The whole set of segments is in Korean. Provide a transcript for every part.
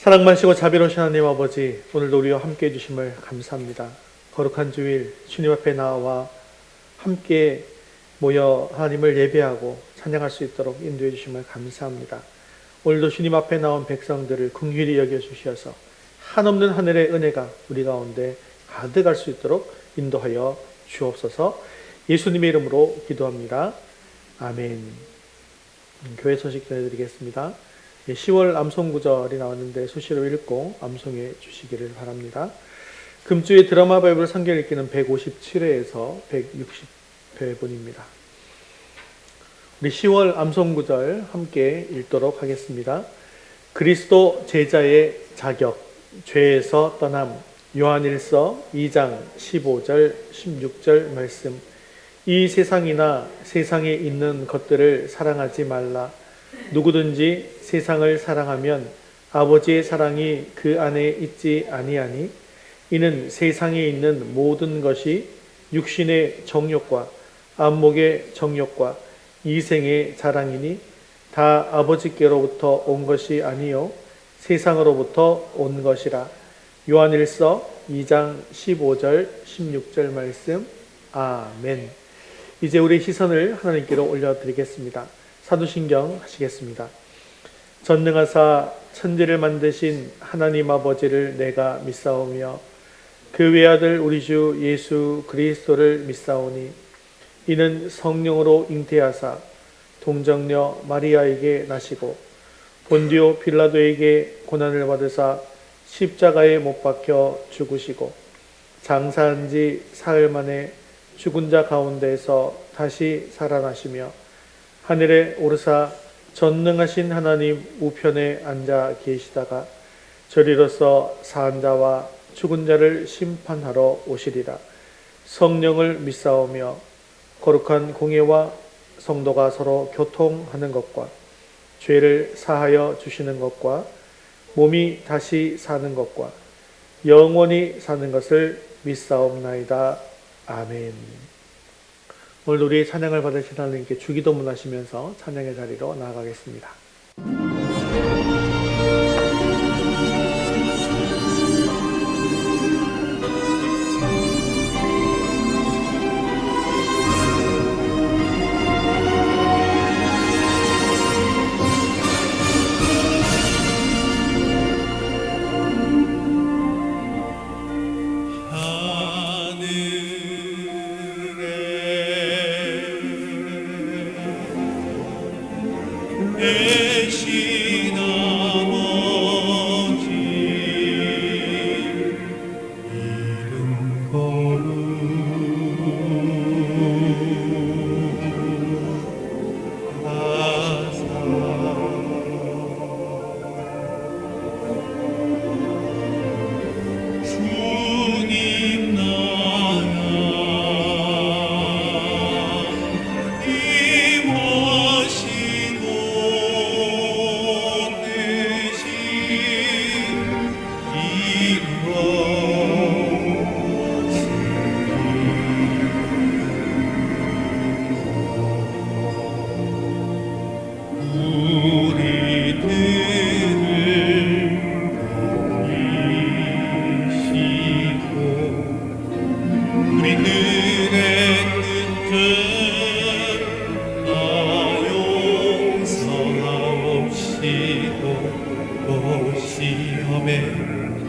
사랑 많으시고 자비로우신 하나님 아버지, 오늘도 우리와 함께 해주심을 감사합니다. 거룩한 주일 주님 앞에 나와 함께 모여 하나님을 예배하고 찬양할 수 있도록 인도해 주심을 감사합니다. 오늘도 주님 앞에 나온 백성들을 긍휼히 여겨주셔서 한없는 하늘의 은혜가 우리 가운데 가득할 수 있도록 인도하여 주옵소서. 예수님의 이름으로 기도합니다. 아멘. 교회 소식 전해드리겠습니다. 10월 암송구절이 나왔는데 수시로 읽고 암송해 주시기를 바랍니다. 금주의 드라마 바이블 성경 읽기는 157회에서 160회분입니다. 우리 10월 암송구절 함께 읽도록 하겠습니다. 그리스도 제자의 자격, 죄에서 떠남. 요한일서 2장 15절 16절 말씀. 이 세상이나 세상에 있는 것들을 사랑하지 말라. 누구든지 세상을 사랑하면 아버지의 사랑이 그 안에 있지 아니하니, 이는 세상에 있는 모든 것이 육신의 정욕과 안목의 정욕과 이생의 자랑이니 다 아버지께로부터 온 것이 아니요 세상으로부터 온 것이라. 요한일서 2장 15절 16절 말씀. 아멘. 이제 우리 시선을 하나님께로 올려드리겠습니다. 사도신경 하시겠습니다. 전능하사 천지를 만드신 하나님 아버지를 내가 믿사오며 그 외아들 우리 주 예수 그리스도를 믿사오니, 이는 성령으로 잉태하사 동정녀 마리아에게 나시고 본디오 빌라도에게 고난을 받으사 십자가에 못 박혀 죽으시고 장사한 지 사흘 만에 죽은 자 가운데서 다시 살아나시며 하늘에 오르사 전능하신 하나님 우편에 앉아 계시다가 저리로서 사한 자와 죽은 자를 심판하러 오시리라. 성령을 믿사오며 거룩한 공예와 성도가 서로 교통하는 것과 죄를 사하여 주시는 것과 몸이 다시 사는 것과 영원히 사는 것을 믿사옵나이다. 아멘. 오늘 우리 찬양을 받으신 하나님께 주기도문 하시면서 찬양의 자리로 나아가겠습니다. 대신 아버지 이름 거룩하사 주님 나라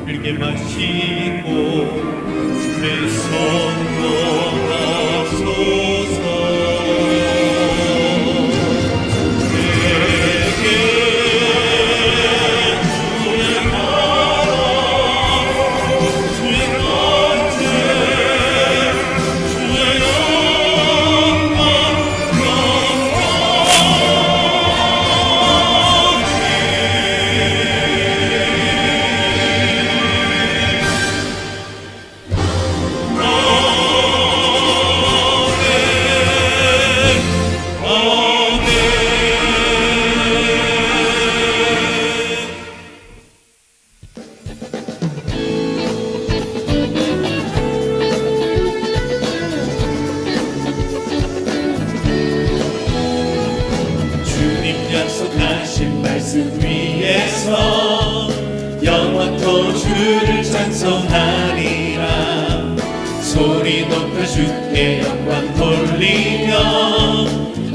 즐게 마시고 주의 선고하소서. 약속하신 말씀 위에서 주를 찬송하리라 소리 높여 주께 영광 돌리며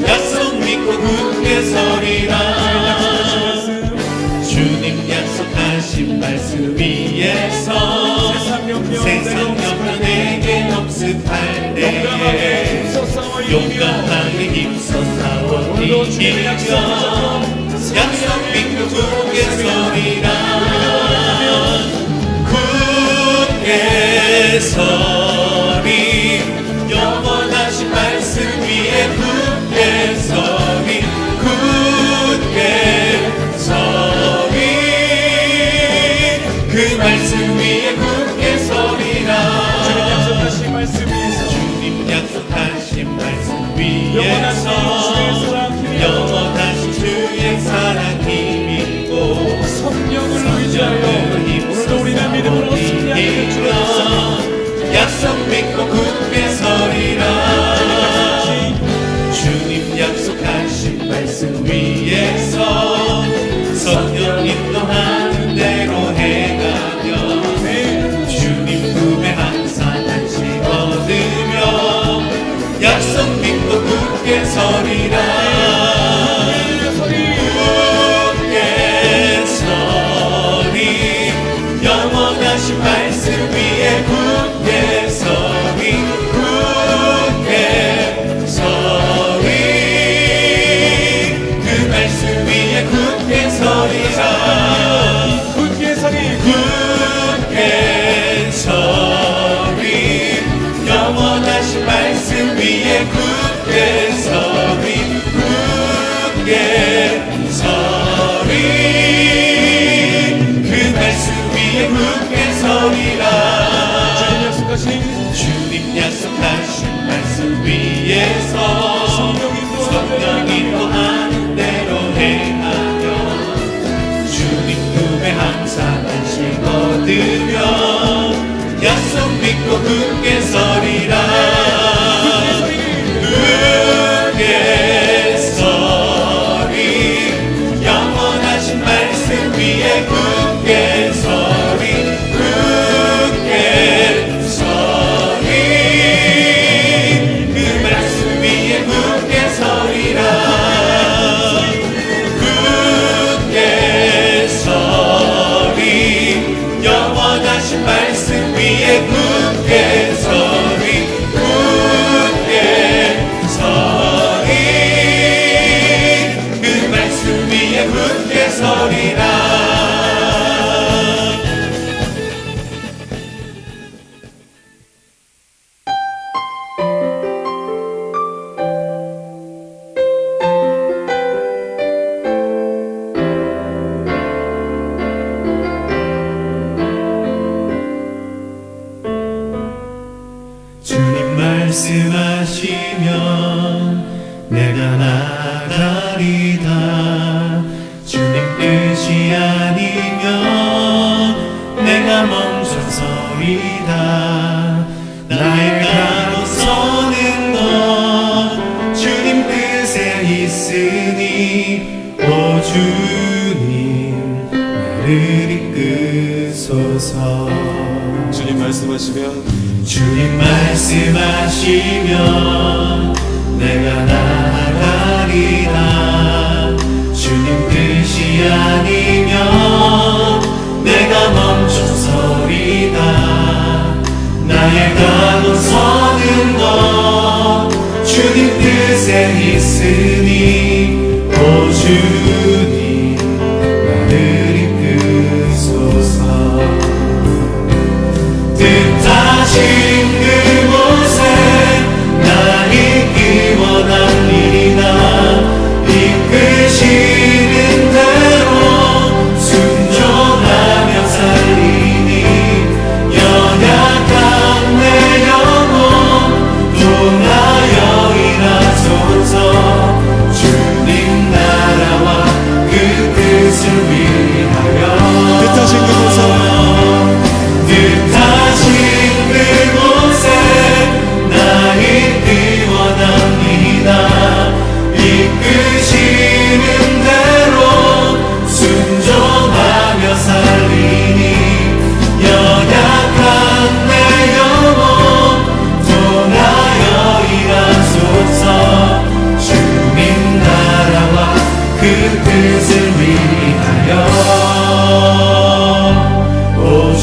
약속 믿고 굳게 서리라 주님 약속하신 말씀 위에서 세상 옆면에게 없습할 때에 용감하게 힘써 싸워 이기며 약속 믿고 굳게 서리라 굳게 서리 영원하신 말씀 위에 굳게 서리 굳게 서리 그 말씀 위에 굳게 서리라 주님 약속하신 말씀 위에서 영원하신 주의 사랑 힘입고 성령을 위하여 오늘도 우리는 믿음으로 승리하기를 약속 믿고 굳게 서리라 주님 약속하신 말씀 위에서 성령 인도하는 대로 행하며 주님 품에 항상 안식 얻으며 약속 믿고 굳게 서리라 굳게 서리 영원하신 말씀 위에 굳게 서리 굳게 서리 그 말씀 위에 굳게 서리라 굳게 서리 굳게 서리 영원하신 말씀 위에 굳게 서리 굳게 서리 그 말씀 위에 굳게 서리라 주님 약속하신 말씀 위에서 성령 인도하는 대로 행하며 주님 품에 항상 안식 얻으며 약속 믿고 굳게 서리라 굳게 서리 영원하신 말씀 위에 굳게 서리 굳게 서리 그 말씀 위에 굳게 서리라 굳게 서리 영원하신 말씀 위에 굳게 서리 굳게 서리 그 말씀 위에 굳게 서리라 주님 말씀하시면 내가 나가리다 주님 뜻이 아니면 내가 멈춰서리다 나의 가로서는 것 주님 뜻에 있으니 오 주님 나를 이끄소서 주님 말씀하시면 주님 말씀하시면 내가 나아가리다 주님 뜻이 아니면 내가 멈춰서리다 나의 가고 서는 것 주님 뜻에 있으니 오 주님 나를 이끄소서 뜻하신 그곳에 나 있기 원합니다 이끄시는 대로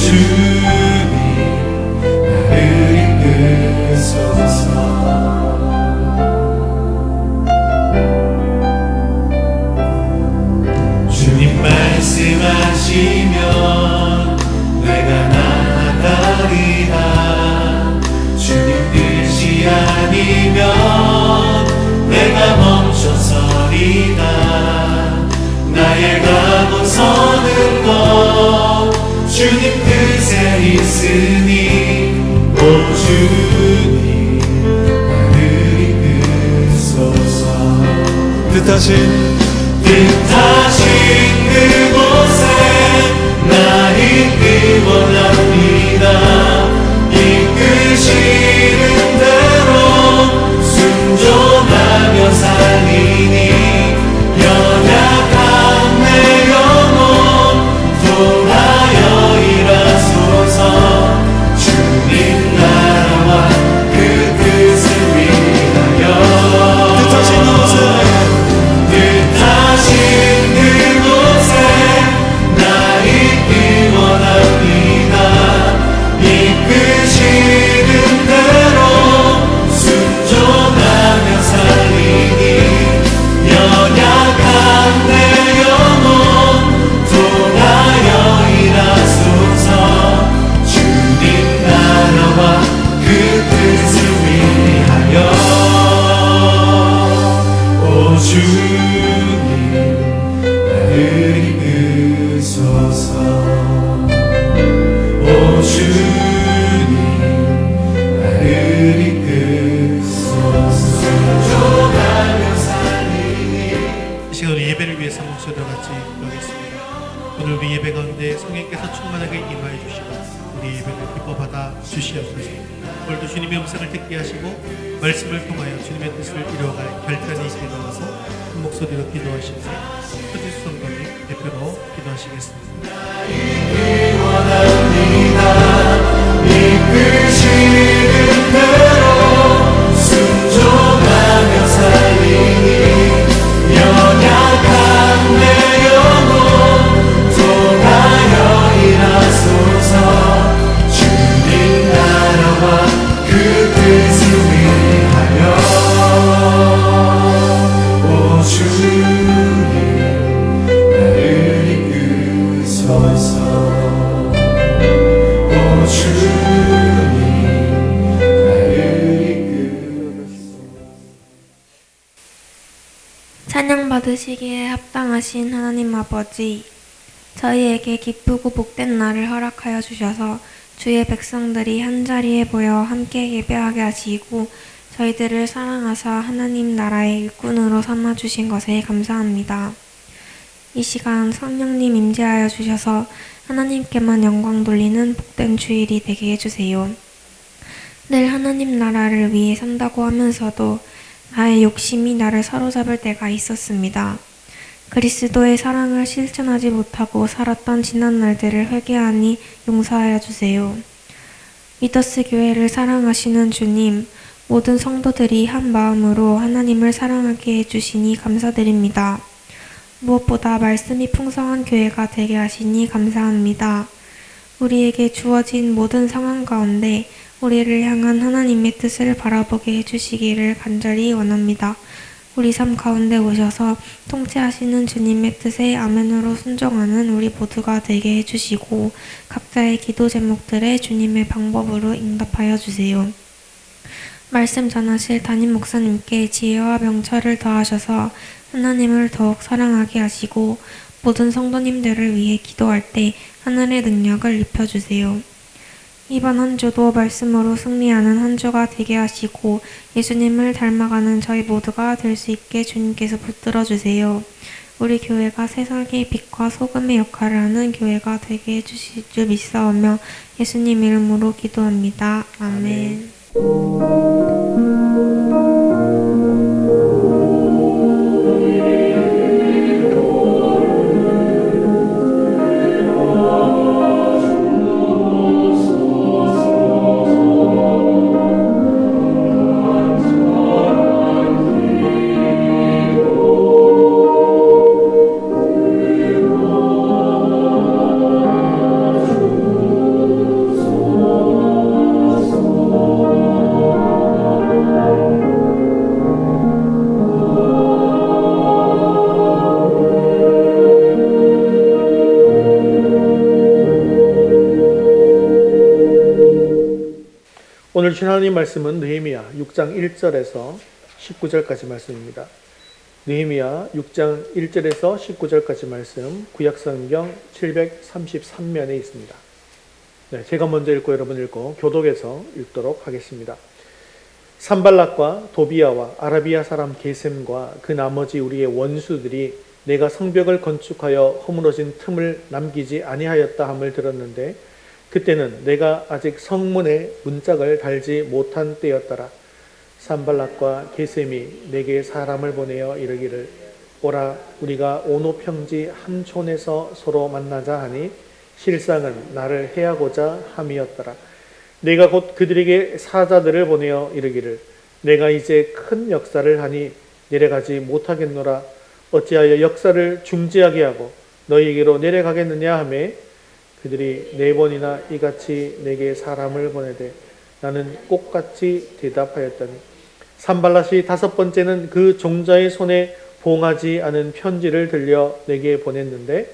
주님 나를 이끄소서. 주님 말씀하시면 내가 나아가리라. 주님 뜻이 아니면 내가 멈춰서리다. 나의 가고 서는 것 주님 뜻에 있으니 오 주님 나를 이끄소서. 뜻하신 그곳에 나 있기 원합니다. 이끄시는 대로 순종하며 살리니 연약한 내 영혼 통하여 일하소서. 주님 나라와 그 뜻을 위하여 뜻하신 그곳에 나 있기 원합니다. 이끄시는 대로 순종하며 살리니 연약한 내 영혼 통하여 일하소서. 주님 나라와 그 뜻을 위하여 오 주님 나를 이끄소서. 오 주님 나를 이끄소서. 순종하며 살리니. 이 시간 우리 예배를 위해서 목소리와 같이 기도하겠습니다. 오늘 우리 예배 가운데 성령께서 충만하게 임하여 주시고 우리 예배를 기뻐 받아 주시옵소서. 오늘도 주님의 음성을 듣게 하시고 말씀을 통하여 주님의 뜻을 이루어갈 결단이 있게 도와서 큰 목소리로 기도하시며 서지수 성도님 대표로 기도하시겠습니다. 원합니다. 이끄시는 대로 순종하며 살리니 연약한 내 영혼 통하여 일하소서. 주님 나라와 그 뜻을 위하여 오 주님 나를 이끄소서. 오 주님 나를 이끄소서. 찬양 받으시기에 합당하신 하나님 아버지, 저희에게 기쁘고 복된 날을 허락하여 주셔서 주의 백성들이 한자리에 모여 함께 예배하게 하시고 저희들을 사랑하사 하나님 나라의 일꾼으로 삼아주신 것에 감사합니다. 이 시간 성령님 임재하여 주셔서 하나님께만 영광 돌리는 복된 주일이 되게 해주세요. 늘 하나님 나라를 위해 산다고 하면서도 나의 욕심이 나를 사로잡을 때가 있었습니다. 그리스도의 사랑을 실천하지 못하고 살았던 지난 날들을 회개하니 용서하여 주세요. 미더스 교회를 사랑하시는 주님, 모든 성도들이 한 마음으로 하나님을 사랑하게 해주시니 감사드립니다. 무엇보다 말씀이 풍성한 교회가 되게 하시니 감사합니다. 우리에게 주어진 모든 상황 가운데 우리를 향한 하나님의 뜻을 바라보게 해주시기를 간절히 원합니다. 우리 삶 가운데 오셔서 통치하시는 주님의 뜻에 아멘으로 순종하는 우리 모두가 되게 해주시고 각자의 기도 제목들에 주님의 방법으로 응답하여 주세요. 말씀 전하실 담임 목사님께 지혜와 명철을 더하셔서 하나님을 더욱 사랑하게 하시고 모든 성도님들을 위해 기도할 때 하늘의 능력을 입혀주세요. 이번 한 주도 말씀으로 승리하는 한 주가 되게 하시고 예수님을 닮아가는 저희 모두가 될 수 있게 주님께서 붙들어 주세요. 우리 교회가 세상의 빛과 소금의 역할을 하는 교회가 되게 해주실 줄 믿사오며 예수님 이름으로 기도합니다. 아멘. 오늘 주신 하나님 말씀은 느헤미야 6장 1절에서 19절까지 말씀입니다. 느헤미야 6장 1절에서 19절까지 말씀 구약성경 733면에 있습니다. 네, 제가 먼저 읽고 여러분 읽고 교독에서 읽도록 하겠습니다. 산발락과 도비아와 아라비아 사람 게셈과 그 나머지 우리의 원수들이 내가 성벽을 건축하여 허물어진 틈을 남기지 아니하였다 함을 들었는데 그때는 내가 아직 성문에 문짝을 달지 못한 때였더라. 산발락과 게셈이 내게 사람을 보내어 이르기를 오라 우리가 오노 평지 한 촌에서 서로 만나자 하니 실상은 나를 해하고자 함이었더라. 내가 곧 그들에게 사자들을 보내어 이르기를 내가 이제 큰 역사를 하니 내려가지 못하겠노라. 어찌하여 역사를 중지하게 하고 너희에게로 내려가겠느냐 하매 그들이 4번이나 이같이 내게 사람을 보내되 나는 꼭같이 대답하였더니 산발랏이 5번째는 그 종자의 손에 봉하지 않은 편지를 들려 내게 보냈는데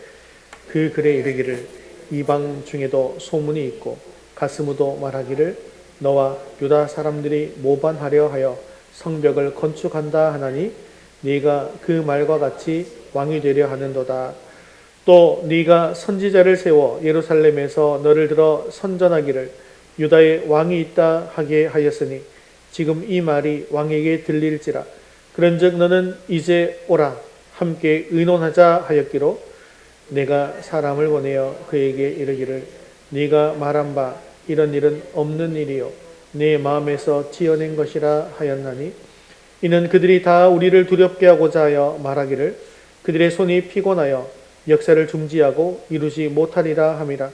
그 글에 이르기를 이방 중에도 소문이 있고 가스무도 말하기를 너와 유다 사람들이 모반하려 하여 성벽을 건축한다 하나니 네가 그 말과 같이 왕이 되려 하는도다. 또 네가 선지자를 세워 예루살렘에서 너를 들어 선전하기를 유다에 왕이 있다 하게 하였으니 지금 이 말이 왕에게 들릴지라. 그런즉 너는 이제 오라 함께 의논하자 하였기로 내가 사람을 보내어 그에게 이르기를 네가 말한 바 이런 일은 없는 일이요 내 마음에서 지어낸 것이라 하였나니 이는 그들이 다 우리를 두렵게 하고자 하여 말하기를 그들의 손이 피곤하여 역사를 중지하고 이루지 못하리라 함이라.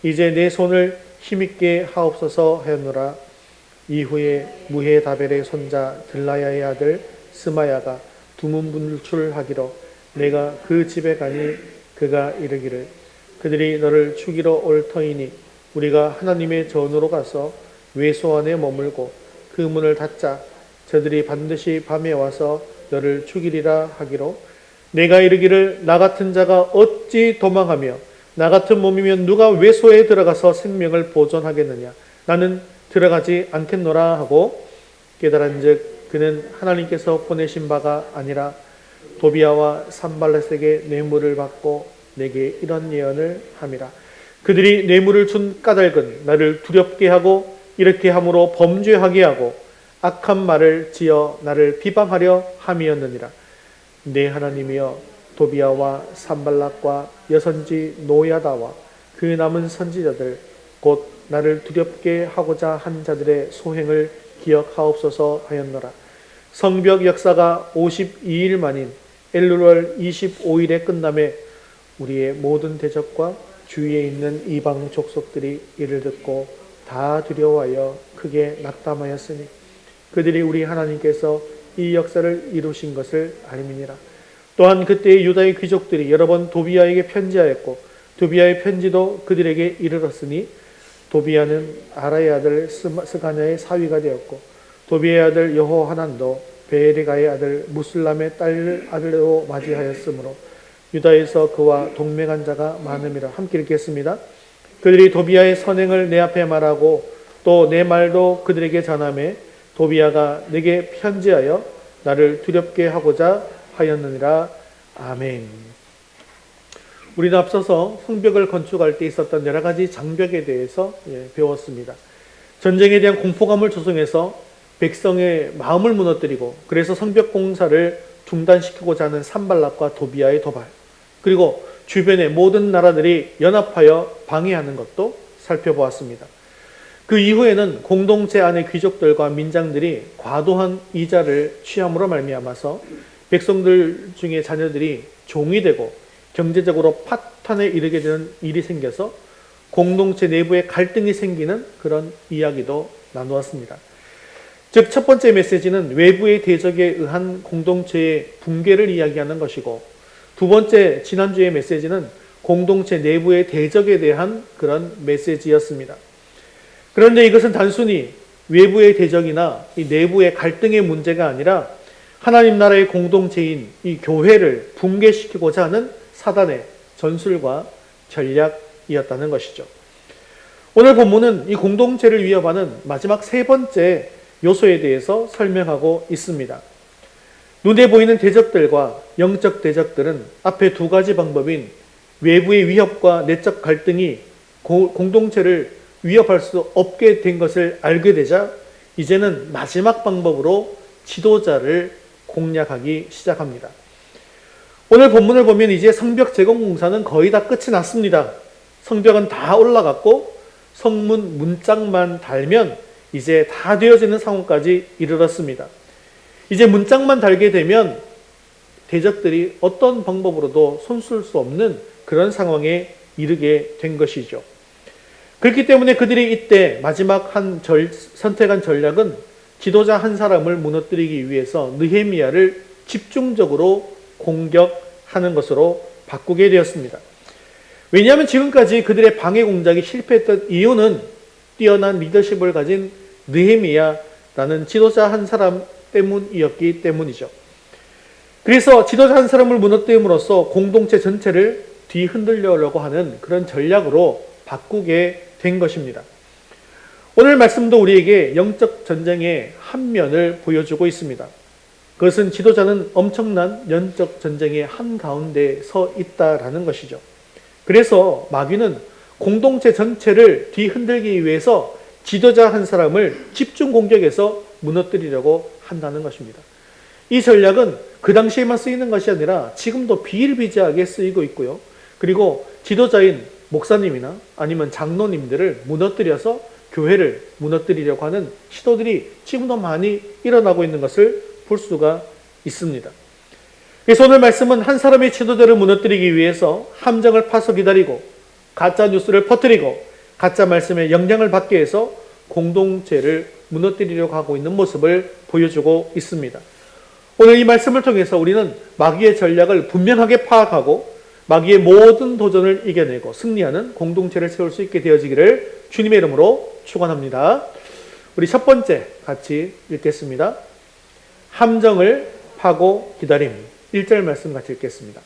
이제 내 손을 힘있게 하옵소서 하였노라. 이후에 무헤다벨의 손자 들라야의 아들 스마야가 두문불출하기로 내가 그 집에 가니 그가 이르기를 그들이 너를 죽이러 올 터이니 우리가 하나님의 전으로 가서 외소 안에 머물고 그 문을 닫자. 저들이 반드시 밤에 와서 너를 죽이리라 하기로 내가 이르기를 나 같은 자가 어찌 도망하며 나 같은 몸이면 누가 외소에 들어가서 생명을 보존하겠느냐. 나는 들어가지 않겠노라 하고 깨달은즉 그는 하나님께서 보내신 바가 아니라 도비아와 산발렛에게 뇌물을 받고 내게 이런 예언을 함이라. 그들이 뇌물을 준 까닭은 나를 두렵게 하고 이렇게 함으로 범죄하게 하고 악한 말을 지어 나를 비방하려 함이었느니라. 내 하나님이여 도비아와 산발락과 여선지 노야다와 그 남은 선지자들 곧 나를 두렵게 하고자 한 자들의 소행을 기억하옵소서 하였노라. 성벽 역사가 52일 만인 엘룰월 25일에 끝남에 우리의 모든 대적과 주위에 있는 이방 족속들이 이를 듣고 다 두려워하여 크게 낙담하였으니 그들이 우리 하나님께서 이 역사를 이루신 것을 알미니라. 또한 그때의 유다의 귀족들이 여러 번 도비아에게 편지하였고 도비아의 편지도 그들에게 이르렀으니 도비아는 아라의 아들 스가냐의 사위가 되었고 도비아의 아들 여호하난도 베에리가의 아들 무슬람의 딸 아들로 맞이하였으므로 유다에서 그와 동맹한 자가 많음이라. 함께 읽겠습니다. 그들이 도비아의 선행을 내 앞에 말하고 또 내 말도 그들에게 전하매 도비아가 내게 편지하여 나를 두렵게 하고자 하였느니라. 아멘. 우리는 앞서서 성벽을 건축할 때 있었던 여러 가지 장벽에 대해서 배웠습니다. 전쟁에 대한 공포감을 조성해서 백성의 마음을 무너뜨리고 그래서 성벽 공사를 중단시키고자 하는 산발락과 도비아의 도발, 그리고 주변의 모든 나라들이 연합하여 방해하는 것도 살펴보았습니다. 그 이후에는 공동체 안의 귀족들과 민장들이 과도한 이자를 취함으로 말미암아서 백성들 중에 자녀들이 종이 되고 경제적으로 파탄에 이르게 되는 일이 생겨서 공동체 내부에 갈등이 생기는 그런 이야기도 나누었습니다. 즉, 첫 번째 메시지는 외부의 대적에 의한 공동체의 붕괴를 이야기하는 것이고, 두 번째 지난주의 메시지는 공동체 내부의 대적에 대한 그런 메시지였습니다. 그런데 이것은 단순히 외부의 대적이나 이 내부의 갈등의 문제가 아니라 하나님 나라의 공동체인 이 교회를 붕괴시키고자 하는 사단의 전술과 전략이었다는 것이죠. 오늘 본문은 이 공동체를 위협하는 마지막 세 번째 요소에 대해서 설명하고 있습니다. 눈에 보이는 대적들과 영적 대적들은 앞에 두 가지 방법인 외부의 위협과 내적 갈등이 공동체를 위협할 수 없게 된 것을 알게 되자 이제는 마지막 방법으로 지도자를 공략하기 시작합니다. 오늘 본문을 보면 이제 성벽 재건 공사는 거의 다 끝이 났습니다. 성벽은 다 올라갔고 성문 문짝만 달면 이제 다 되어지는 상황까지 이르렀습니다. 이제 문짝만 달게 되면 대적들이 어떤 방법으로도 손쓸 수 없는 그런 상황에 이르게 된 것이죠. 그렇기 때문에 그들이 이때 마지막 선택한 전략은 지도자 한 사람을 무너뜨리기 위해서 느헤미야를 집중적으로 공격하는 것으로 바꾸게 되었습니다. 왜냐하면 지금까지 그들의 방해 공작이 실패했던 이유는 뛰어난 리더십을 가진 느헤미야라는 지도자 한 사람 때문이었기 때문이죠. 그래서 지도자 한 사람을 무너뜨림으로써 공동체 전체를 뒤흔들려고 하는 그런 전략으로 바꾸게 된 것입니다. 오늘 말씀도 우리에게 영적 전쟁의 한 면을 보여주고 있습니다. 그것은 지도자는 엄청난 영적 전쟁의 한가운데 서 있다라는 것이죠. 그래서 마귀는 공동체 전체를 뒤흔들기 위해서 지도자 한 사람을 집중 공격해서 무너뜨리려고 한다는 것입니다. 이 전략은 그 당시에만 쓰이는 것이 아니라 지금도 비일비재하게 쓰이고 있고요. 그리고 지도자인 목사님이나 아니면 장로님들을 무너뜨려서 교회를 무너뜨리려고 하는 시도들이 지금도 많이 일어나고 있는 것을 볼 수가 있습니다. 그래서 오늘 말씀은 한 사람의 지도자를 무너뜨리기 위해서 함정을 파서 기다리고 가짜 뉴스를 퍼뜨리고 가짜 말씀에 영향을 받게 해서 공동체를 무너뜨리려고 하고 있는 모습을 보여주고 있습니다. 오늘 이 말씀을 통해서 우리는 마귀의 전략을 분명하게 파악하고 마귀의 모든 도전을 이겨내고 승리하는 공동체를 세울 수 있게 되어지기를 주님의 이름으로 축원합니다. 우리 첫 번째 같이 읽겠습니다. 함정을 파고 기다림. 1절 말씀 같이 읽겠습니다.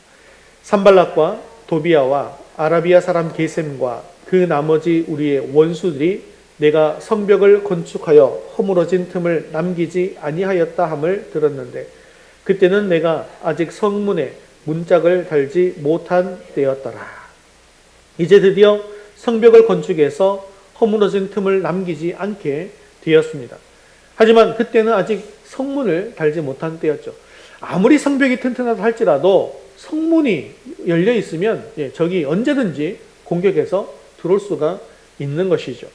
산발락과 도비아와 아라비아 사람 게셈과 그 나머지 우리의 원수들이 내가 성벽을 건축하여 허물어진 틈을 남기지 아니하였다 함을 들었는데 그때는 내가 아직 성문에 문짝을 달지 못한 때였더라. 이제 드디어 성벽을 건축해서 허물어진 틈을 남기지 않게 되었습니다. 하지만 그때는 아직 성문을 달지 못한 때였죠. 아무리 성벽이 튼튼하다 할지라도 성문이 열려 있으면 적이 언제든지 공격해서 들어올 수가 있는 것이죠.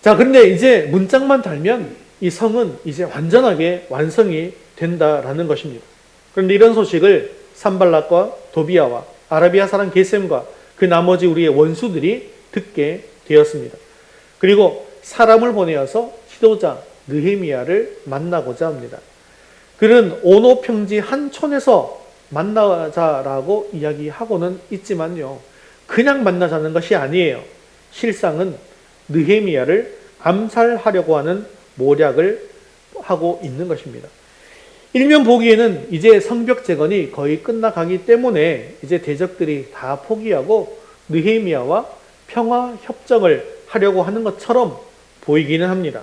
자, 그런데 이제 문짝만 달면 이 성은 이제 완전하게 완성이 된다라는 것입니다. 그런데 이런 소식을 산발락과 도비아와 아라비아 사람 게셈과 그 나머지 우리의 원수들이 듣게 되었습니다. 그리고 사람을 보내어서 지도자 느헤미야를 만나고자 합니다. 그는 오노 평지 한 촌에서 만나자라고 이야기하고는 있지만요. 그냥 만나자는 것이 아니에요. 실상은 느헤미야를 암살하려고 하는 모략을 하고 있는 것입니다. 일면 보기에는 이제 성벽 재건이 거의 끝나가기 때문에 이제 대적들이 다 포기하고 느헤미야와 평화 협정을 하려고 하는 것처럼 보이기는 합니다.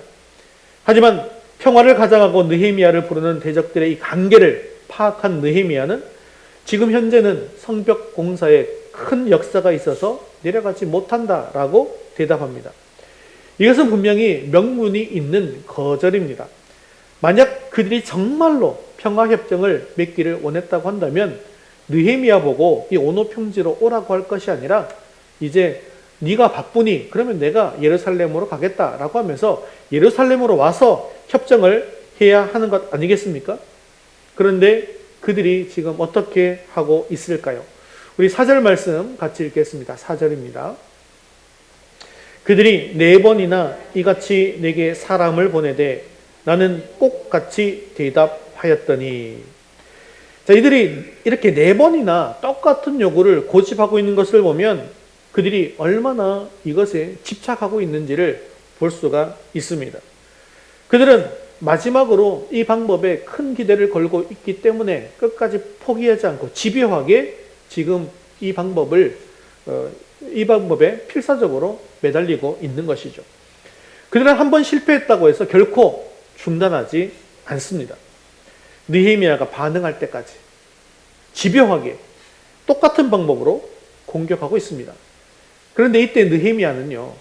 하지만 평화를 가장하고 느헤미야를 부르는 대적들의 이 관계를 파악한 느헤미야는 지금 현재는 성벽 공사에 큰 역사가 있어서 내려가지 못한다라고 대답합니다. 이것은 분명히 명분이 있는 거절입니다. 만약 그들이 정말로 평화협정을 맺기를 원했다고 한다면 느헤미야 보고 이 오노 평지로 오라고 할 것이 아니라 이제 네가 바쁘니 그러면 내가 예루살렘으로 가겠다라고 하면서 예루살렘으로 와서 협정을 해야 하는 것 아니겠습니까? 그런데 그들이 지금 어떻게 하고 있을까요? 우리 4절 말씀 같이 읽겠습니다. 4절입니다. 그들이 4번이나 이같이 내게 사람을 보내되 나는 꼭같이 대답하였더니. 자, 이들이 이렇게 4번이나 똑같은 요구를 고집하고 있는 것을 보면 그들이 얼마나 이것에 집착하고 있는지를 볼 수가 있습니다. 그들은 마지막으로 이 방법에 큰 기대를 걸고 있기 때문에 끝까지 포기하지 않고 집요하게 지금 이 방법을 이 방법에 필사적으로 매달리고 있는 것이죠. 그들은 한번 실패했다고 해서 결코 중단하지 않습니다. 느헤미야가 반응할 때까지 집요하게 똑같은 방법으로 공격하고 있습니다. 그런데 이때 느헤미야는요,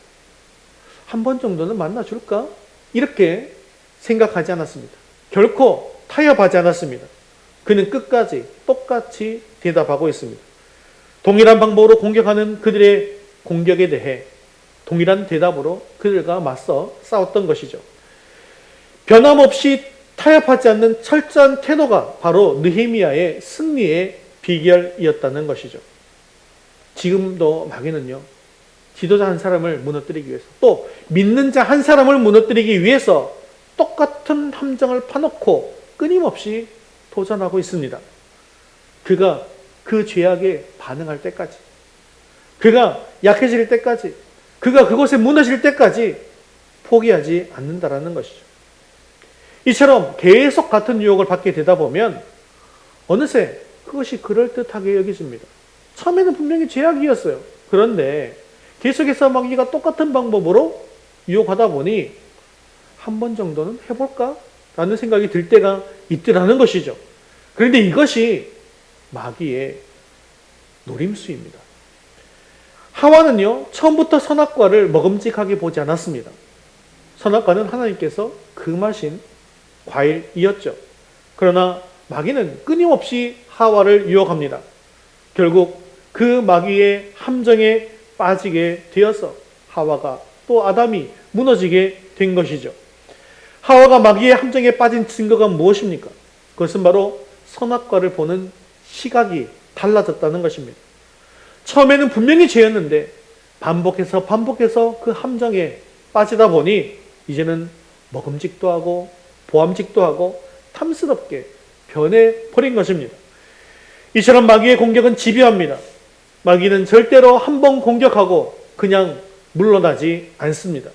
한 번 정도는 만나줄까? 이렇게 생각하지 않았습니다. 결코 타협하지 않았습니다. 그는 끝까지 똑같이 대답하고 있습니다. 동일한 방법으로 공격하는 그들의 공격에 대해 동일한 대답으로 그들과 맞서 싸웠던 것이죠. 변함없이 타협하지 않는 철저한 태도가 바로 느헤미야의 승리의 비결이었다는 것이죠. 지금도 마귀는요, 지도자 한 사람을 무너뜨리기 위해서, 또 믿는 자 한 사람을 무너뜨리기 위해서 똑같은 함정을 파놓고 끊임없이 도전하고 있습니다. 그가 그 죄악에 반응할 때까지, 그가 약해질 때까지, 그가 그곳에 무너질 때까지 포기하지 않는다라는 것이죠. 이처럼 계속 같은 유혹을 받게 되다 보면 어느새 그것이 그럴듯하게 여겨집니다. 처음에는 분명히 죄악이었어요. 그런데 계속해서 마귀가 똑같은 방법으로 유혹하다 보니 한 번 정도는 해볼까? 라는 생각이 들 때가 있더라는 것이죠. 그런데 이것이 마귀의 노림수입니다. 하와는요, 처음부터 선악과를 먹음직하게 보지 않았습니다. 선악과는 하나님께서 금하신 과일이었죠. 그러나 마귀는 끊임없이 하와를 유혹합니다. 결국 그 마귀의 함정에 빠지게 되어서 하와가 또 아담이 무너지게 된 것이죠. 하와가 마귀의 함정에 빠진 증거가 무엇입니까? 그것은 바로 선악과를 보는 시각이 달라졌다는 것입니다. 처음에는 분명히 죄였는데 반복해서 그 함정에 빠지다 보니 이제는 먹음직도 하고 보암직도 하고 탐스럽게 변해버린 것입니다. 이처럼 마귀의 공격은 집요합니다. 마귀는 절대로 한 번 공격하고 그냥 물러나지 않습니다.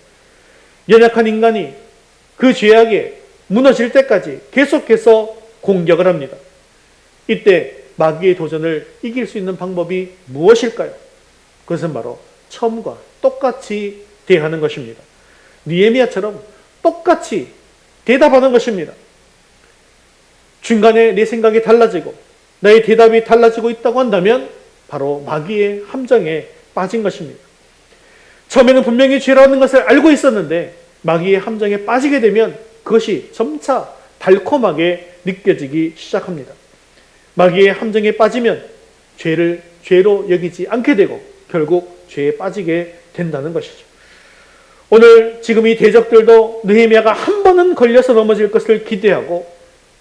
연약한 인간이 그 죄악에 무너질 때까지 계속해서 공격을 합니다. 이때 마귀의 도전을 이길 수 있는 방법이 무엇일까요? 그것은 바로 처음과 똑같이 대하는 것입니다. 느헤미야처럼 똑같이 대답하는 것입니다. 중간에 내 생각이 달라지고 나의 대답이 달라지고 있다고 한다면 바로 마귀의 함정에 빠진 것입니다. 처음에는 분명히 죄라는 것을 알고 있었는데 마귀의 함정에 빠지게 되면 그것이 점차 달콤하게 느껴지기 시작합니다. 마귀의 함정에 빠지면 죄를 죄로 여기지 않게 되고 결국 죄에 빠지게 된다는 것이죠. 오늘 지금 이 대적들도 느헤미야가 한 번은 걸려서 넘어질 것을 기대하고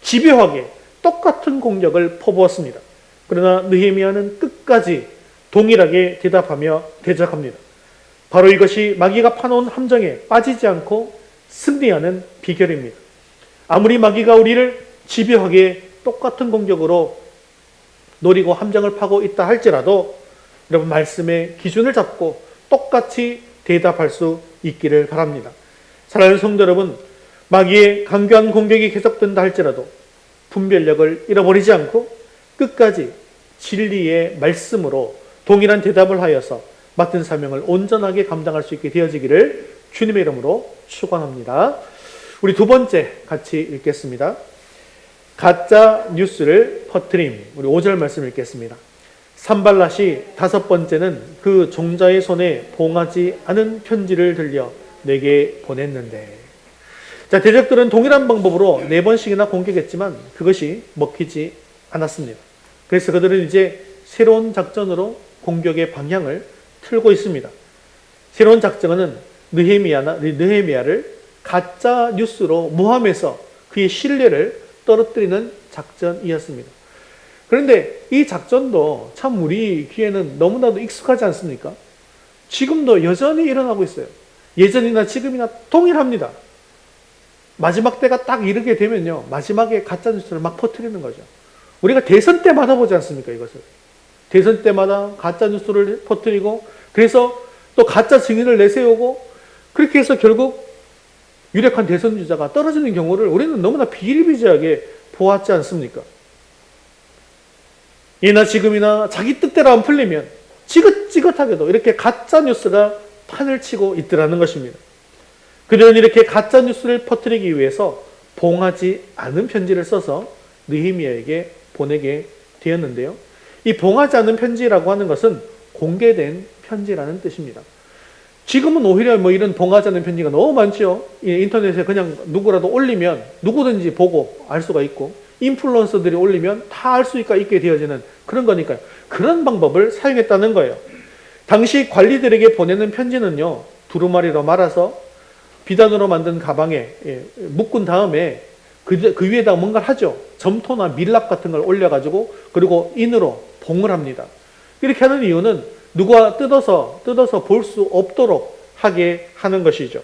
집요하게 똑같은 공격을 퍼부었습니다. 그러나 느헤미야는 끝까지 동일하게 대답하며 대적합니다. 바로 이것이 마귀가 파놓은 함정에 빠지지 않고 승리하는 비결입니다. 아무리 마귀가 우리를 집요하게 똑같은 공격으로 노리고 함정을 파고 있다 할지라도 여러분 말씀의 기준을 잡고 똑같이 대답할 수 있기를 바랍니다. 사랑하는 성도 여러분, 마귀의 강교한 공격이 계속된다 할지라도 분별력을 잃어버리지 않고 끝까지 진리의 말씀으로 동일한 대답을 하여서 맡은 사명을 온전하게 감당할 수 있게 되어지기를 주님의 이름으로 축원합니다. 우리 두 번째 같이 읽겠습니다. 가짜 뉴스를 퍼뜨림. 우리 5절 말씀 읽겠습니다. 산발랏이 다섯 번째는 그 종자의 손에 봉하지 않은 편지를 들려 내게 보냈는데. 자, 대적들은 동일한 방법으로 4번씩이나 공격했지만 그것이 먹히지 않았습니다. 그래서 그들은 이제 새로운 작전으로 공격의 방향을 틀고 있습니다. 새로운 작전은 느헤미야를 가짜 뉴스로 모함해서 그의 신뢰를 떨어뜨리는 작전이었습니다. 그런데 이 작전도 참 우리 귀에는 너무나도 익숙하지 않습니까? 지금도 여전히 일어나고 있어요. 예전이나 지금이나 동일합니다. 마지막 때가 딱 이르게 되면요, 마지막에 가짜 뉴스를 막 퍼뜨리는 거죠. 우리가 대선 때마다 보지 않습니까, 이것을? 대선 때마다 가짜 뉴스를 퍼뜨리고, 그래서 또 가짜 증인을 내세우고, 그렇게 해서 결국 유력한 대선 주자가 떨어지는 경우를 우리는 너무나 비일비재하게 보았지 않습니까? 예나 지금이나 자기 뜻대로 안 풀리면, 지긋지긋하게도 이렇게 가짜 뉴스가 판을 치고 있더라는 것입니다. 그들은 이렇게 가짜 뉴스를 퍼뜨리기 위해서 봉하지 않은 편지를 써서 느헤미야에게 보내게 되었는데요. 이 봉하지 않은 편지라고 하는 것은 공개된 편지라는 뜻입니다. 지금은 오히려 이런 봉하지 않은 편지가 너무 많죠. 인터넷에 그냥 누구라도 올리면 누구든지 보고 알 수가 있고, 인플루언서들이 올리면 다 알 수 있게 되어지는 그런 거니까요. 그런 방법을 사용했다는 거예요. 당시 관리들에게 보내는 편지는요, 두루마리로 말아서 비단으로 만든 가방에 묶은 다음에 그 위에다가 뭔가를 하죠. 점토나 밀랍 같은 걸 올려가지고, 그리고 인으로 봉을 합니다. 이렇게 하는 이유는 누가 뜯어서 볼 수 없도록 하게 하는 것이죠.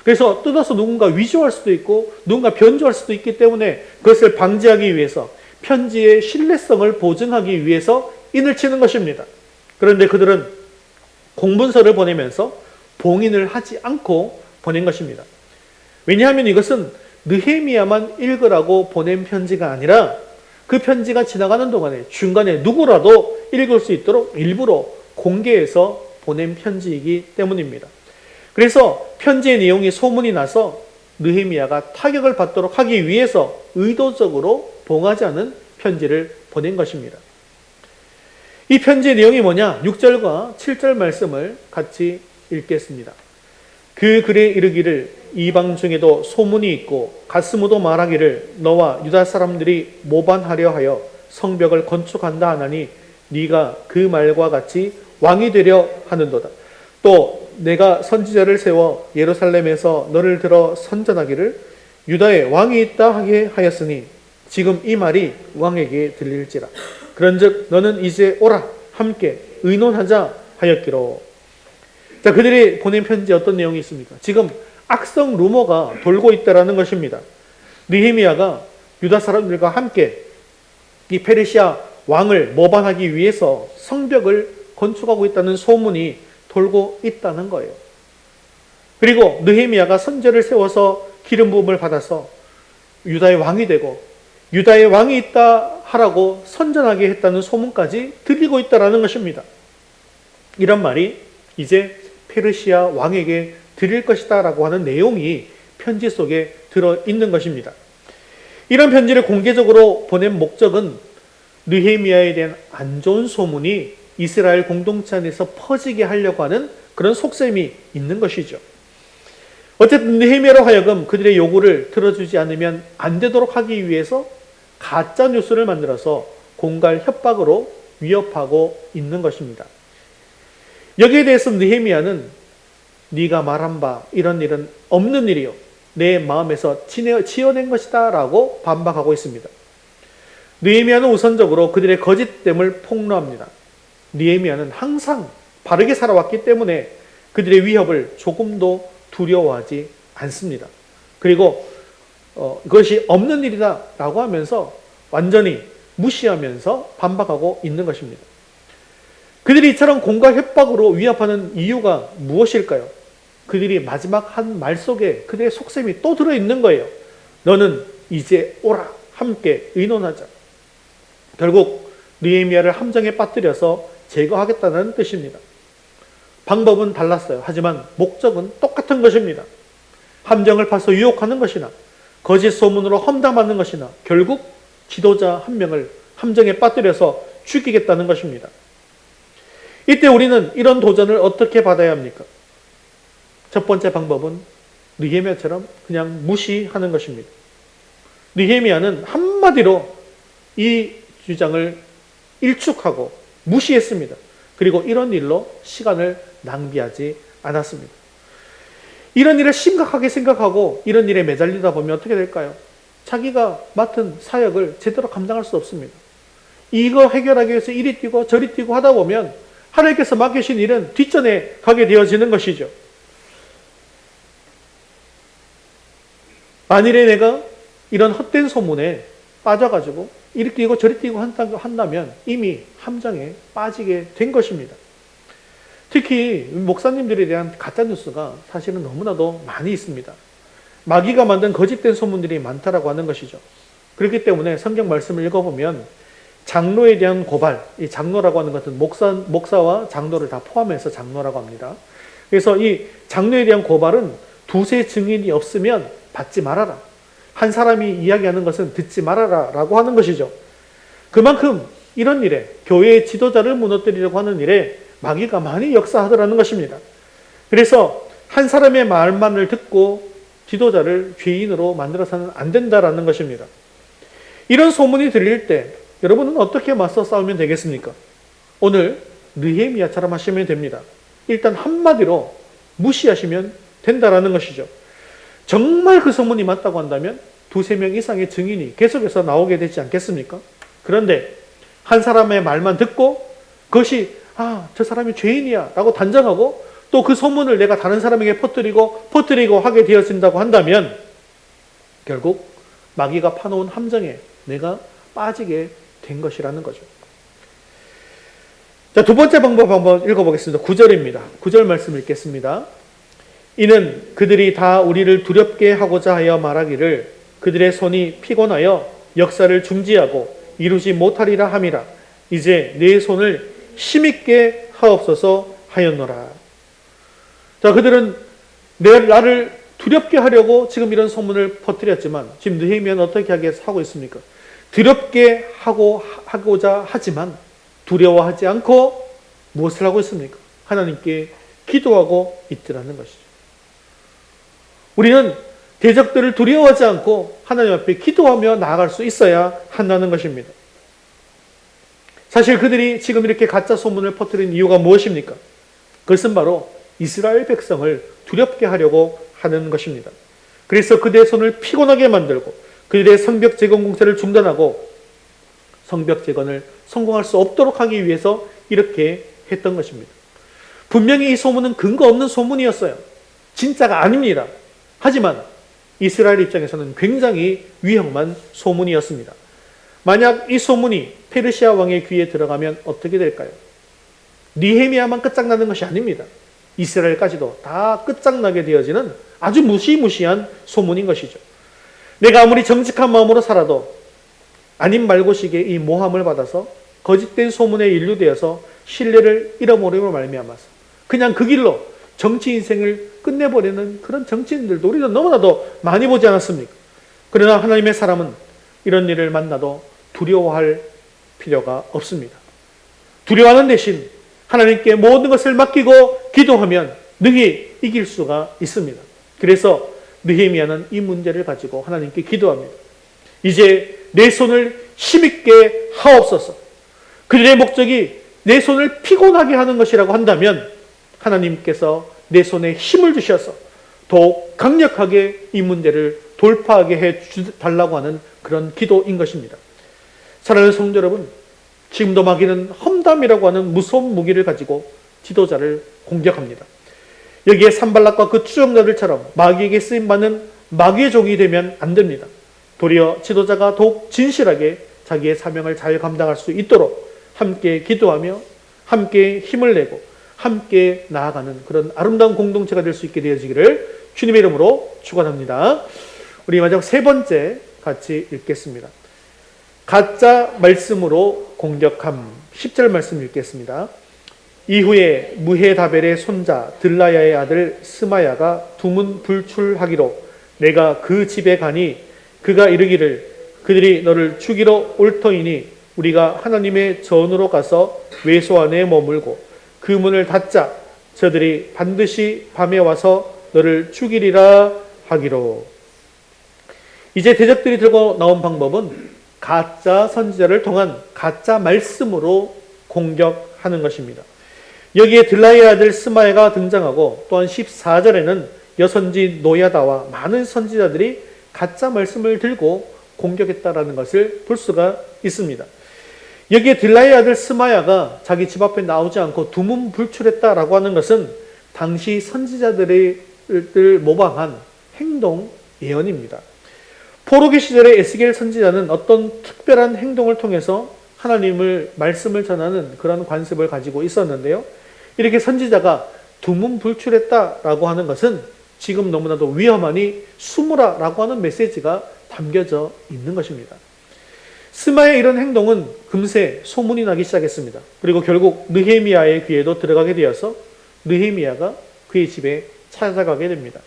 그래서 뜯어서 누군가 위조할 수도 있고 누군가 변조할 수도 있기 때문에 그것을 방지하기 위해서, 편지의 신뢰성을 보증하기 위해서 인을 치는 것입니다. 그런데 그들은 공문서를 보내면서 봉인을 하지 않고 보낸 것입니다. 왜냐하면 이것은 느헤미야만 읽으라고 보낸 편지가 아니라 그 편지가 지나가는 동안에 중간에 누구라도 읽을 수 있도록 일부러 공개해서 보낸 편지이기 때문입니다. 그래서 편지의 내용이 소문이 나서 느헤미야가 타격을 받도록 하기 위해서 의도적으로 봉하지 않은 편지를 보낸 것입니다. 이 편지의 내용이 뭐냐? 6절과 7절 말씀을 같이 읽겠습니다. 그 글에 이르기를 이방 중에도 소문이 있고 가스무도 말하기를 너와 유다 사람들이 모반하려 하여 성벽을 건축한다 하나니 네가 그 말과 같이 왕이 되려 하는도다. 또 내가 선지자를 세워 예루살렘에서 너를 들어 선전하기를 유다에 왕이 있다 하게 하였으니 지금 이 말이 왕에게 들릴지라. 그런즉 너는 이제 오라 함께 의논하자 하였기로. 자, 그들이 보낸 편지에 어떤 내용이 있습니까? 지금 악성 루머가 돌고 있다라는 것입니다. 느헤미야가 유다 사람들과 함께 이 페르시아 왕을 모반하기 위해서 성벽을 건축하고 있다는 소문이 돌고 있다는 거예요. 그리고 느헤미야가 선제를 세워서 기름 부음을 받아서 유다의 왕이 되고 유다의 왕이 있다 하라고 선전하게 했다는 소문까지 들리고 있다는 것입니다. 이런 말이 이제 페르시아 왕에게 드릴 것이다 라고 하는 내용이 편지 속에 들어있는 것입니다. 이런 편지를 공개적으로 보낸 목적은 느헤미야에 대한 안 좋은 소문이 이스라엘 공동체 안에서 퍼지게 하려고 하는 그런 속셈이 있는 것이죠. 어쨌든 느헤미야로 하여금 그들의 요구를 들어주지 않으면 안 되도록 하기 위해서 가짜 뉴스를 만들어서 공갈 협박으로 위협하고 있는 것입니다. 여기에 대해서 느헤미야는 네가 말한 바 이런 일은 없는 일이요 내 마음에서 지어낸 것이다 라고 반박하고 있습니다. 느헤미야는 우선적으로 그들의 거짓됨을 폭로합니다. 느헤미야는 항상 바르게 살아왔기 때문에 그들의 위협을 조금도 두려워하지 않습니다. 그리고 그것이 없는 일이다 라고 하면서 완전히 무시하면서 반박하고 있는 것입니다. 그들이 이처럼 공갈 협박으로 위협하는 이유가 무엇일까요? 그들이 마지막 한 말 속에 그들의 속셈이 또 들어있는 거예요. 너는 이제 오라 함께 의논하자. 결국 느헤미야를 함정에 빠뜨려서 제거하겠다는 뜻입니다. 방법은 달랐어요. 하지만 목적은 똑같은 것입니다. 함정을 파서 유혹하는 것이나 거짓 소문으로 험담하는 것이나 결국 지도자 한 명을 함정에 빠뜨려서 죽이겠다는 것입니다. 이때 우리는 이런 도전을 어떻게 받아야 합니까? 첫 번째 방법은 느헤미야처럼 그냥 무시하는 것입니다. 느헤미야는 한마디로 이 주장을 일축하고 무시했습니다. 그리고 이런 일로 시간을 낭비하지 않았습니다. 이런 일을 심각하게 생각하고 이런 일에 매달리다 보면 어떻게 될까요? 자기가 맡은 사역을 제대로 감당할 수 없습니다. 이거 해결하기 위해서 이리 뛰고 저리 뛰고 하다 보면 하나님께서 맡기신 일은 뒷전에 가게 되어지는 것이죠. 만일에 내가 이런 헛된 소문에 빠져가지고 이리 뛰고 저리 뛰고 한다면 이미 함정에 빠지게 된 것입니다. 특히 목사님들에 대한 가짜뉴스가 사실은 너무나도 많이 있습니다. 마귀가 만든 거짓된 소문들이 많다라고 하는 것이죠. 그렇기 때문에 성경 말씀을 읽어보면 장로에 대한 고발, 이 장로라고 하는 것은 목사와 장로를 다 포함해서 장로라고 합니다. 그래서 이 장로에 대한 고발은 두세 증인이 없으면 받지 말아라. 한 사람이 이야기하는 것은 듣지 말아라 라고 하는 것이죠. 그만큼 이런 일에, 교회의 지도자를 무너뜨리려고 하는 일에 마귀가 많이 역사하더라는 것입니다. 그래서 한 사람의 말만을 듣고 지도자를 죄인으로 만들어서는 안 된다라는 것입니다. 이런 소문이 들릴 때 여러분은 어떻게 맞서 싸우면 되겠습니까? 오늘 느헤미야처럼 하시면 됩니다. 일단 한마디로 무시하시면 된다라는 것이죠. 정말 그 소문이 맞다고 한다면 두세 명 이상의 증인이 계속해서 나오게 되지 않겠습니까? 그런데 한 사람의 말만 듣고 그것이 저 사람이 죄인이야 라고 단정하고 또 그 소문을 내가 다른 사람에게 퍼뜨리고 하게 되어진다고 한다면 결국 마귀가 파놓은 함정에 내가 빠지게 된 것이라는 거죠. 자, 두 번째 방법 한번 읽어보겠습니다. 9절입니다. 9절 말씀 읽겠습니다. 이는 그들이 다 우리를 두렵게 하고자 하여 말하기를 그들의 손이 피곤하여 역사를 중지하고 이루지 못하리라 함이라. 이제 내 손을 힘있게 하옵소서 하였노라. 자, 그들은 나를 두렵게 하려고 지금 이런 소문을 퍼뜨렸지만 지금 느헤미야는 어떻게 하고 있습니까? 두렵게 하고자 하지만 두려워하지 않고 무엇을 하고 있습니까? 하나님께 기도하고 있더라는 것이죠. 우리는 대적들을 두려워하지 않고 하나님 앞에 기도하며 나아갈 수 있어야 한다는 것입니다. 사실 그들이 지금 이렇게 가짜 소문을 퍼뜨린 이유가 무엇입니까? 그것은 바로 이스라엘 백성을 두렵게 하려고 하는 것입니다. 그래서 그들의 손을 피곤하게 만들고 그들의 성벽 재건 공사를 중단하고 성벽 재건을 성공할 수 없도록 하기 위해서 이렇게 했던 것입니다. 분명히 이 소문은 근거 없는 소문이었어요. 진짜가 아닙니다. 하지만 이스라엘 입장에서는 굉장히 위험한 소문이었습니다. 만약 이 소문이 페르시아 왕의 귀에 들어가면 어떻게 될까요? 느헤미야만 끝장나는 것이 아닙니다. 이스라엘까지도 다 끝장나게 되어지는 아주 무시무시한 소문인 것이죠. 내가 아무리 정직한 마음으로 살아도 아님 말고식의 이 모함을 받아서 거짓된 소문에 인류되어서 신뢰를 잃어버림으로 말미암아서 그냥 그 길로 정치 인생을 끝내버리는 그런 정치인들도 우리는 너무나도 많이 보지 않았습니까? 그러나 하나님의 사람은 이런 일을 만나도 두려워할 필요가 없습니다. 두려워하는 대신 하나님께 모든 것을 맡기고 기도하면 능히 이길 수가 있습니다. 그래서 느헤미야는 이 문제를 가지고 하나님께 기도합니다. 이제 내 손을 힘있게 하옵소서. 그들의 목적이 내 손을 피곤하게 하는 것이라고 한다면 하나님께서 내 손에 힘을 주셔서 더욱 강력하게 이 문제를 돌파하게 해달라고 하는 그런 기도인 것입니다. 사랑하는 성도 여러분, 지금도 마귀는 험담이라고 하는 무서운 무기를 가지고 지도자를 공격합니다. 여기에 산발락과 그 추종자들처럼 마귀에게 쓰임받는 마귀의 종이 되면 안 됩니다. 도리어 지도자가 더욱 진실하게 자기의 사명을 잘 감당할 수 있도록 함께 기도하며 함께 힘을 내고 함께 나아가는 그런 아름다운 공동체가 될 수 있게 되어지기를 주님의 이름으로 축원합니다. 우리 마지막 세 번째 같이 읽겠습니다. 가짜 말씀으로 공격함. 10절 말씀 읽겠습니다. 이후에 무헤다벨의 손자 들라야의 아들 스마야가 두문불출하기로 내가 그 집에 가니 그가 이르기를 그들이 너를 죽이러 올 터이니 우리가 하나님의 전으로 가서 외소 안에 머물고 그 문을 닫자 저들이 반드시 밤에 와서 너를 죽이리라 하기로. 이제 대적들이 들고 나온 방법은 가짜 선지자를 통한 가짜 말씀으로 공격하는 것입니다. 여기에 들라의 아들 스마야가 등장하고 또한 14절에는 여선지 노야다와 많은 선지자들이 가짜 말씀을 들고 공격했다라는 것을 볼 수가 있습니다. 여기에 들라의 아들 스마야가 자기 집 앞에 나오지 않고 두문불출했다라고 하는 것은 당시 선지자들을 모방한 행동 예언입니다. 포로기 시절의 에스겔 선지자는 어떤 특별한 행동을 통해서 하나님을 말씀을 전하는 그런 관습을 가지고 있었는데요. 이렇게 선지자가 두문불출했다라고 하는 것은 지금 너무나도 위험하니 숨으라라고 하는 메시지가 담겨져 있는 것입니다. 스마의 이런 행동은 금세 소문이 나기 시작했습니다. 그리고 결국 느헤미야의 귀에도 들어가게 되어서 느헤미야가 그의 집에 찾아가게 됩니다.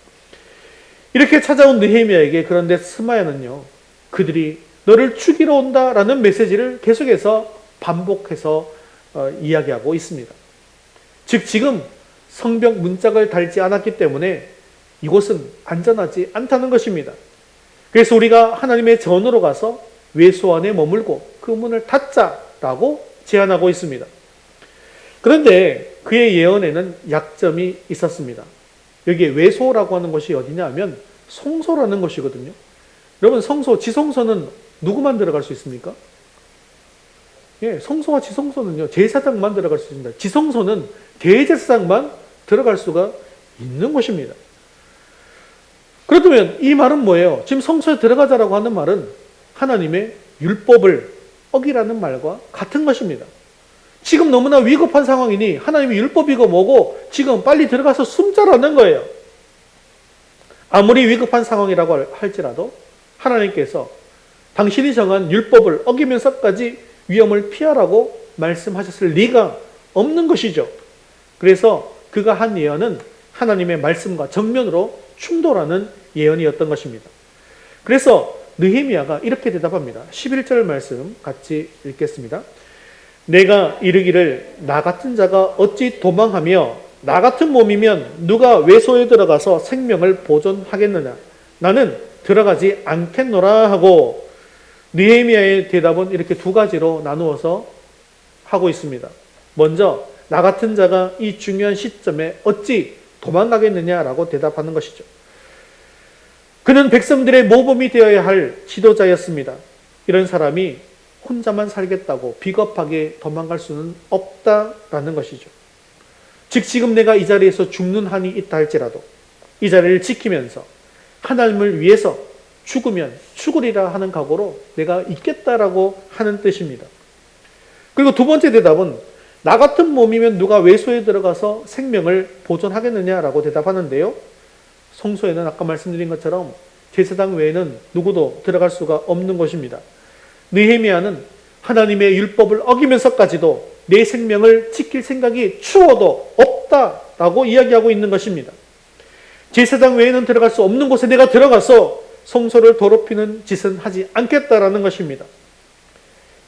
이렇게 찾아온 느헤미야에게 그런데 스마야는요, 그들이 너를 죽이러 온다라는 메시지를 계속해서 반복해서 이야기하고 있습니다. 즉 지금 성벽 문짝을 달지 않았기 때문에 이곳은 안전하지 않다는 것입니다. 그래서 우리가 하나님의 전으로 가서 외소 안에 머물고 그 문을 닫자라고 제안하고 있습니다. 그런데 그의 예언에는 약점이 있었습니다. 여기에 외소라고 하는 것이 어디냐 하면 성소라는 것이거든요. 여러분 성소, 지성소는 누구만 들어갈 수 있습니까? 예, 성소와 지성소는요, 제사장만 들어갈 수 있습니다. 지성소는 대제사장만 들어갈 수가 있는 것입니다. 그렇다면 이 말은 뭐예요? 지금 성소에 들어가자라고 하는 말은 하나님의 율법을 어기라는 말과 같은 것입니다. 지금 너무나 위급한 상황이니 하나님의 율법이고 뭐고 지금 빨리 들어가서 숨자라는 거예요. 아무리 위급한 상황이라고 할지라도 하나님께서 당신이 정한 율법을 어기면서까지 위험을 피하라고 말씀하셨을 리가 없는 것이죠. 그래서 그가 한 예언은 하나님의 말씀과 정면으로 충돌하는 예언이었던 것입니다. 그래서 느헤미야가 이렇게 대답합니다. 11절 말씀 같이 읽겠습니다. 내가 이르기를 나 같은 자가 어찌 도망하며 나 같은 몸이면 누가 외소에 들어가서 생명을 보존하겠느냐. 나는 들어가지 않겠노라 하고 느헤미야의 대답은 이렇게 두 가지로 나누어서 하고 있습니다. 먼저 나 같은 자가 이 중요한 시점에 어찌 도망가겠느냐라고 대답하는 것이죠. 그는 백성들의 모범이 되어야 할 지도자였습니다. 이런 사람이 혼자만 살겠다고 비겁하게 도망갈 수는 없다라는 것이죠. 즉 지금 내가 이 자리에서 죽는 한이 있다 할지라도 이 자리를 지키면서 하나님을 위해서 죽으면 죽으리라 하는 각오로 내가 있겠다라고 하는 뜻입니다. 그리고 두 번째 대답은 나 같은 몸이면 누가 외소에 들어가서 생명을 보존하겠느냐라고 대답하는데요. 성소에는 아까 말씀드린 것처럼 제사장 외에는 누구도 들어갈 수가 없는 것입니다. 느헤미야는 하나님의 율법을 어기면서까지도 내 생명을 지킬 생각이 추워도 없다라고 이야기하고 있는 것입니다. 제사장 외에는 들어갈 수 없는 곳에 내가 들어가서 성소를 더럽히는 짓은 하지 않겠다라는 것입니다.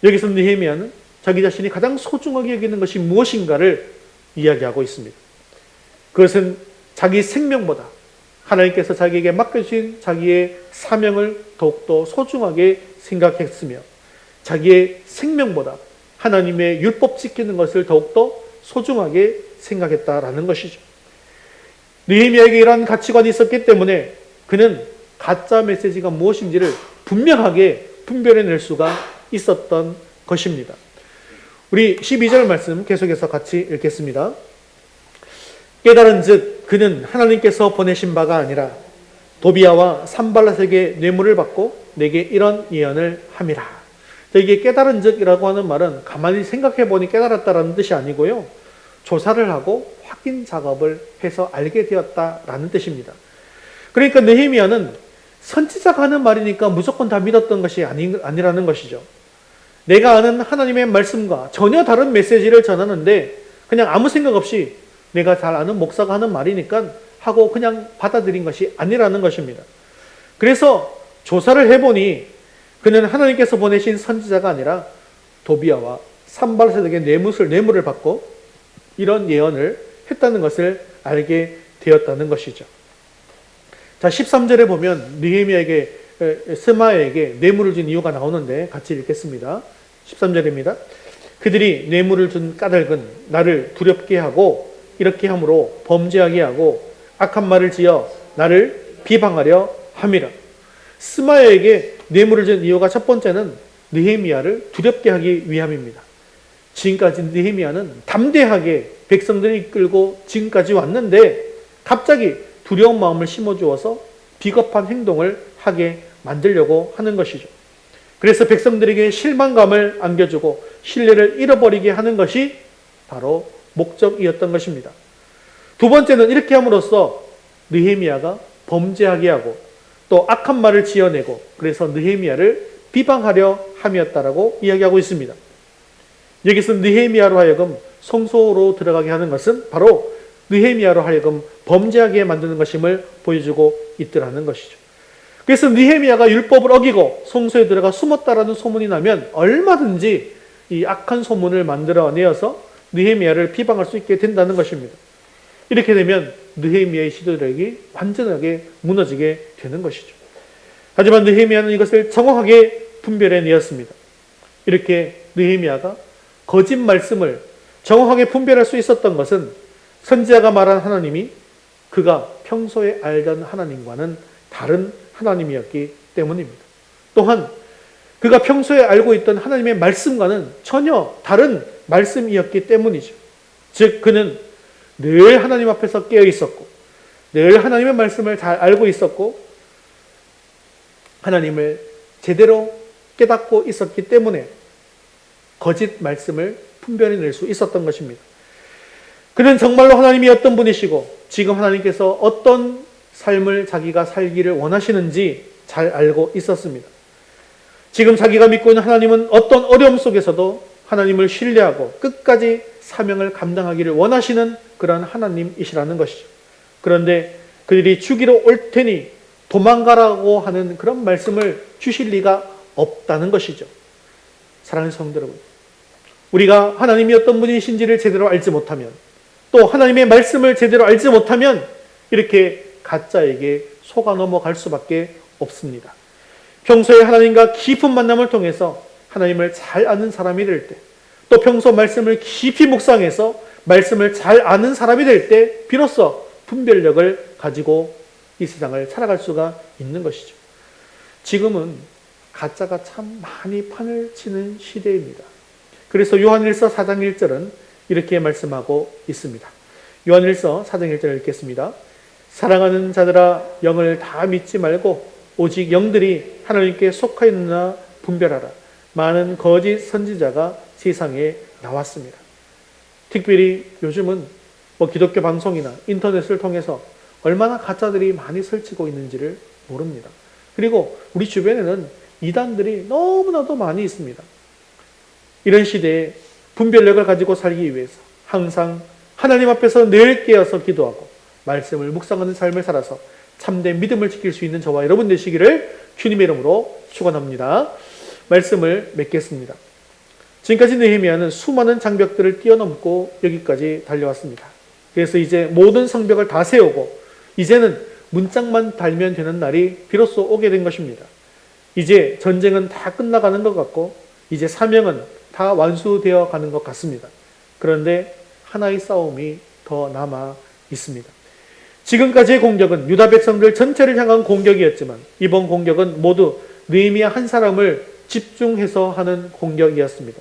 여기서 느헤미야는 자기 자신이 가장 소중하게 여기는 것이 무엇인가를 이야기하고 있습니다. 그것은 자기 생명보다 하나님께서 자기에게 맡겨주신 자기의 사명을 더욱더 소중하게 생각했으며 자기의 생명보다 하나님의 율법 지키는 것을 더욱더 소중하게 생각했다라는 것이죠. 느헤미야에게 이러한 가치관이 있었기 때문에 그는 가짜 메시지가 무엇인지를 분명하게 분별해낼 수가 있었던 것입니다. 우리 12절 말씀 계속해서 같이 읽겠습니다. 깨달은즉 그는 하나님께서 보내신 바가 아니라 도비야와 산발랏에게 뇌물을 받고 내게 이런 예언을 함이라. 이게 깨달은즉이라고 하는 말은 가만히 생각해 보니 깨달았다라는 뜻이 아니고요. 조사를 하고 확인 작업을 해서 알게 되었다라는 뜻입니다. 그러니까 느헤미야는 선지자가 하는 말이니까 무조건 다 믿었던 것이 아니라는 것이죠. 내가 아는 하나님의 말씀과 전혀 다른 메시지를 전하는데 그냥 아무 생각 없이 내가 잘 아는 목사가 하는 말이니까 하고 그냥 받아들인 것이 아니라는 것입니다. 그래서 조사를 해보니 그는 하나님께서 보내신 선지자가 아니라 도비야와 산발랏에게 뇌물을 받고 이런 예언을 했다는 것을 알게 되었다는 것이죠. 자, 13절에 보면 느헤미야에게 스마야에게 뇌물을 준 이유가 나오는데 같이 읽겠습니다. 13절입니다. 그들이 뇌물을 준 까닭은 나를 두렵게 하고 이렇게 함으로 범죄하게 하고 악한 말을 지어 나를 비방하려 함이라. 스마야에게 뇌물을 준 이유가 첫 번째는 느헤미야를 두렵게 하기 위함입니다. 지금까지 느헤미야는 담대하게 백성들을 이끌고 지금까지 왔는데 갑자기 두려운 마음을 심어주어서 비겁한 행동을 하게 만들려고 하는 것이죠. 그래서 백성들에게 실망감을 안겨주고 신뢰를 잃어버리게 하는 것이 바로 목적이었던 것입니다. 두 번째는 이렇게 함으로써 느헤미야가 범죄하게 하고 또 악한 말을 지어내고 그래서 느헤미야를 비방하려 함이었다라고 이야기하고 있습니다. 여기서 느헤미야로 하여금 성소로 들어가게 하는 것은 바로 느헤미야로 하여금 범죄하게 만드는 것임을 보여주고 있더라는 것이죠. 그래서 느헤미야가 율법을 어기고 성소에 들어가 숨었다라는 소문이 나면 얼마든지 이 악한 소문을 만들어내어서 느헤미야를 비방할 수 있게 된다는 것입니다. 이렇게 되면 느헤미야의 시도력이 완전하게 무너지게 되는 것이죠. 하지만 느헤미야는 이것을 정확하게 분별해내었습니다. 이렇게 느헤미야가 거짓 말씀을 정확하게 분별할 수 있었던 것은 선지자가 말한 하나님이 그가 평소에 알던 하나님과는 다른 하나님이었기 때문입니다. 또한 그가 평소에 알고 있던 하나님의 말씀과는 전혀 다른 말씀이었기 때문이죠. 즉 그는 늘 하나님 앞에서 깨어 있었고 늘 하나님의 말씀을 잘 알고 있었고 하나님을 제대로 깨닫고 있었기 때문에 거짓 말씀을 분별해낼 수 있었던 것입니다. 그는 정말로 하나님이 어떤 분이시고 지금 하나님께서 어떤 삶을 자기가 살기를 원하시는지 잘 알고 있었습니다. 지금 자기가 믿고 있는 하나님은 어떤 어려움 속에서도 하나님을 신뢰하고 끝까지 사명을 감당하기를 원하시는 그런 하나님이시라는 것이죠. 그런데 그들이 죽이러 올 테니 도망가라고 하는 그런 말씀을 주실 리가 없다는 것이죠. 사랑하는 성도 여러분, 우리가 하나님이 어떤 분이신지를 제대로 알지 못하면 또 하나님의 말씀을 제대로 알지 못하면 이렇게 가짜에게 속아 넘어갈 수밖에 없습니다. 평소에 하나님과 깊은 만남을 통해서 하나님을 잘 아는 사람이 될 때, 또 평소 말씀을 깊이 묵상해서 말씀을 잘 아는 사람이 될 때 비로소 분별력을 가지고 이 세상을 살아갈 수가 있는 것이죠. 지금은 가짜가 참 많이 판을 치는 시대입니다. 그래서 요한일서 4장 1절은 이렇게 말씀하고 있습니다. 요한일서 4장 1절을 읽겠습니다. 사랑하는 자들아 영을 다 믿지 말고 오직 영들이 하나님께 속하 있느냐 분별하라. 많은 거짓 선지자가 세상에 나왔습니다. 특별히 요즘은 기독교 방송이나 인터넷을 통해서 얼마나 가짜들이 많이 설치고 있는지를 모릅니다. 그리고 우리 주변에는 이단들이 너무나도 많이 있습니다. 이런 시대에 분별력을 가지고 살기 위해서 항상 하나님 앞에서 늘 깨어서 기도하고 말씀을 묵상하는 삶을 살아서 참된 믿음을 지킬 수 있는 저와 여러분 되시기를 주님의 이름으로 축원합니다. 말씀을 맺겠습니다. 지금까지 느헤미야는 수많은 장벽들을 뛰어넘고 여기까지 달려왔습니다. 그래서 이제 모든 성벽을 다 세우고 이제는 문짝만 달면 되는 날이 비로소 오게 된 것입니다. 이제 전쟁은 다 끝나가는 것 같고 이제 사명은 다 완수되어 가는 것 같습니다. 그런데 하나의 싸움이 더 남아 있습니다. 지금까지의 공격은 유다 백성들 전체를 향한 공격이었지만 이번 공격은 모두 느헤미야 한 사람을 집중해서 하는 공격이었습니다.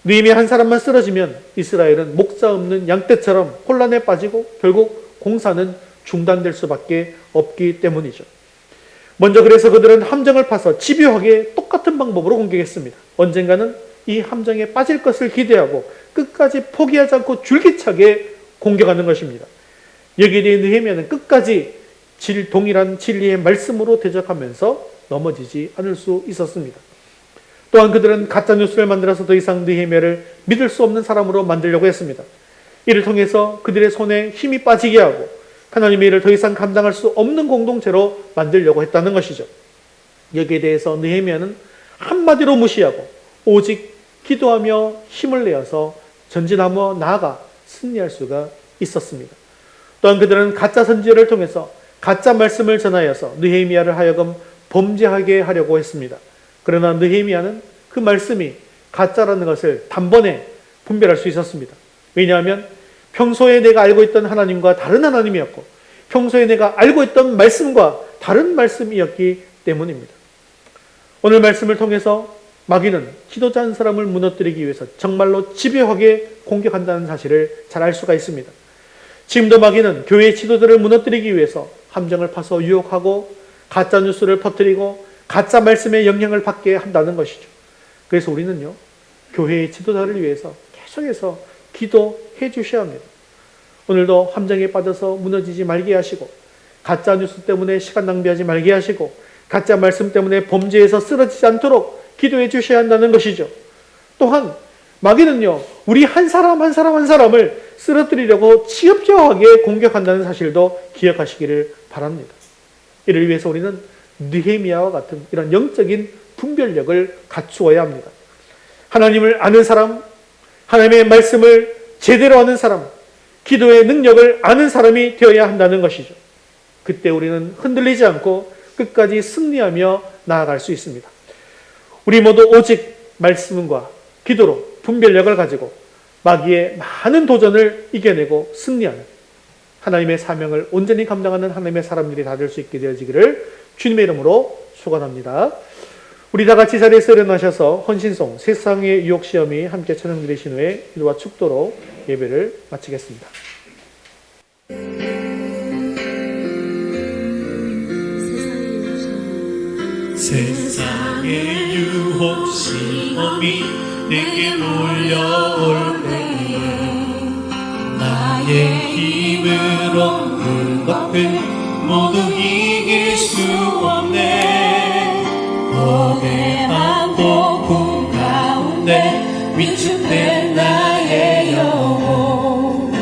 느헤미야 한 사람만 쓰러지면 이스라엘은 목자 없는 양떼처럼 혼란에 빠지고 결국 공사는 중단될 수밖에 없기 때문이죠. 먼저 그래서 그들은 함정을 파서 집요하게 똑같은 방법으로 공격했습니다. 언젠가는 이 함정에 빠질 것을 기대하고 끝까지 포기하지 않고 줄기차게 공격하는 것입니다. 여기에 대해 느헤미야는 끝까지 동일한 진리의 말씀으로 대적하면서 넘어지지 않을 수 있었습니다. 또한 그들은 가짜뉴스를 만들어서 더 이상 느헤미야를 믿을 수 없는 사람으로 만들려고 했습니다. 이를 통해서 그들의 손에 힘이 빠지게 하고 하나님의 일을 더 이상 감당할 수 없는 공동체로 만들려고 했다는 것이죠. 여기에 대해서 느헤미야는 한마디로 무시하고 오직 기도하며 힘을 내어서 전진하며 나아가 승리할 수가 있었습니다. 또한 그들은 가짜 선지자를 통해서 가짜 말씀을 전하여서 느헤미야를 하여금 범죄하게 하려고 했습니다. 그러나 느헤미야는 그 말씀이 가짜라는 것을 단번에 분별할 수 있었습니다. 왜냐하면 평소에 내가 알고 있던 하나님과 다른 하나님이었고 평소에 내가 알고 있던 말씀과 다른 말씀이었기 때문입니다. 오늘 말씀을 통해서 마귀는 기도자 한 사람을 무너뜨리기 위해서 정말로 집요하게 공격한다는 사실을 잘 알 수가 있습니다. 지금도 마귀는 교회의 지도자를 무너뜨리기 위해서 함정을 파서 유혹하고 가짜 뉴스를 퍼뜨리고 가짜 말씀의 영향을 받게 한다는 것이죠. 그래서 우리는요, 교회의 지도자를 위해서 계속해서 기도해 주셔야 합니다. 오늘도 함정에 빠져서 무너지지 말게 하시고 가짜 뉴스 때문에 시간 낭비하지 말게 하시고 가짜 말씀 때문에 범죄에서 쓰러지지 않도록 기도해 주셔야 한다는 것이죠. 또한 마귀는요, 우리 한 사람 한 사람을 쓰러뜨리려고 지엽적하게 공격한다는 사실도 기억하시기를 바랍니다. 이를 위해서 우리는 느헤미야와 같은 이런 영적인 분별력을 갖추어야 합니다. 하나님을 아는 사람, 하나님의 말씀을 제대로 아는 사람, 기도의 능력을 아는 사람이 되어야 한다는 것이죠. 그때 우리는 흔들리지 않고 끝까지 승리하며 나아갈 수 있습니다. 우리 모두 오직 말씀과 기도로 분별력을 가지고 마귀의 많은 도전을 이겨내고 승리하는 하나님의 사명을 온전히 감당하는 하나님의 사람들이 다 될 수 있게 되어지기를 주님의 이름으로 축원합니다. 우리 다 같이 자리에서 일어나셔서 헌신송 세상의 유혹시험이 함께 찬양드리신 후에 기도와 축도로 예배를 마치겠습니다. 세상의 유혹 시험이 내게 몰려올 때에 나의 힘으로 그것들 모두 이길 수 없네. 거대한 폭풍 가운데 위축된 나의 영혼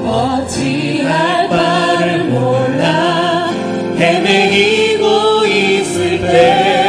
어찌할 바를 몰라 헤매이고 있을 때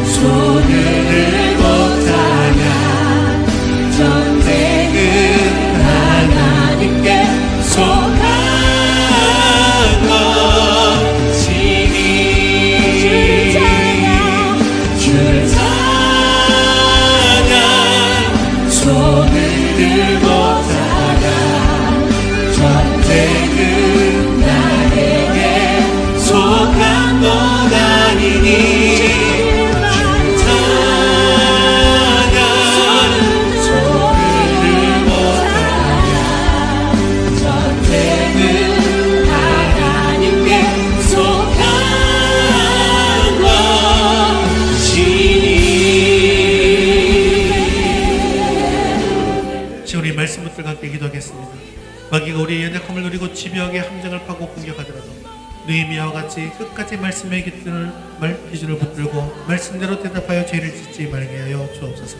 손을 들고 찬양 전쟁 기도하겠습니다. 마귀가 우리의 연약함을 누리고 집요하게 함정을 파고 공격하더라도 느헤미야와 같이 끝까지 말씀의 기준을 붙들고 말씀대로 대답하여 죄를 짓지 말게 하여 주옵소서.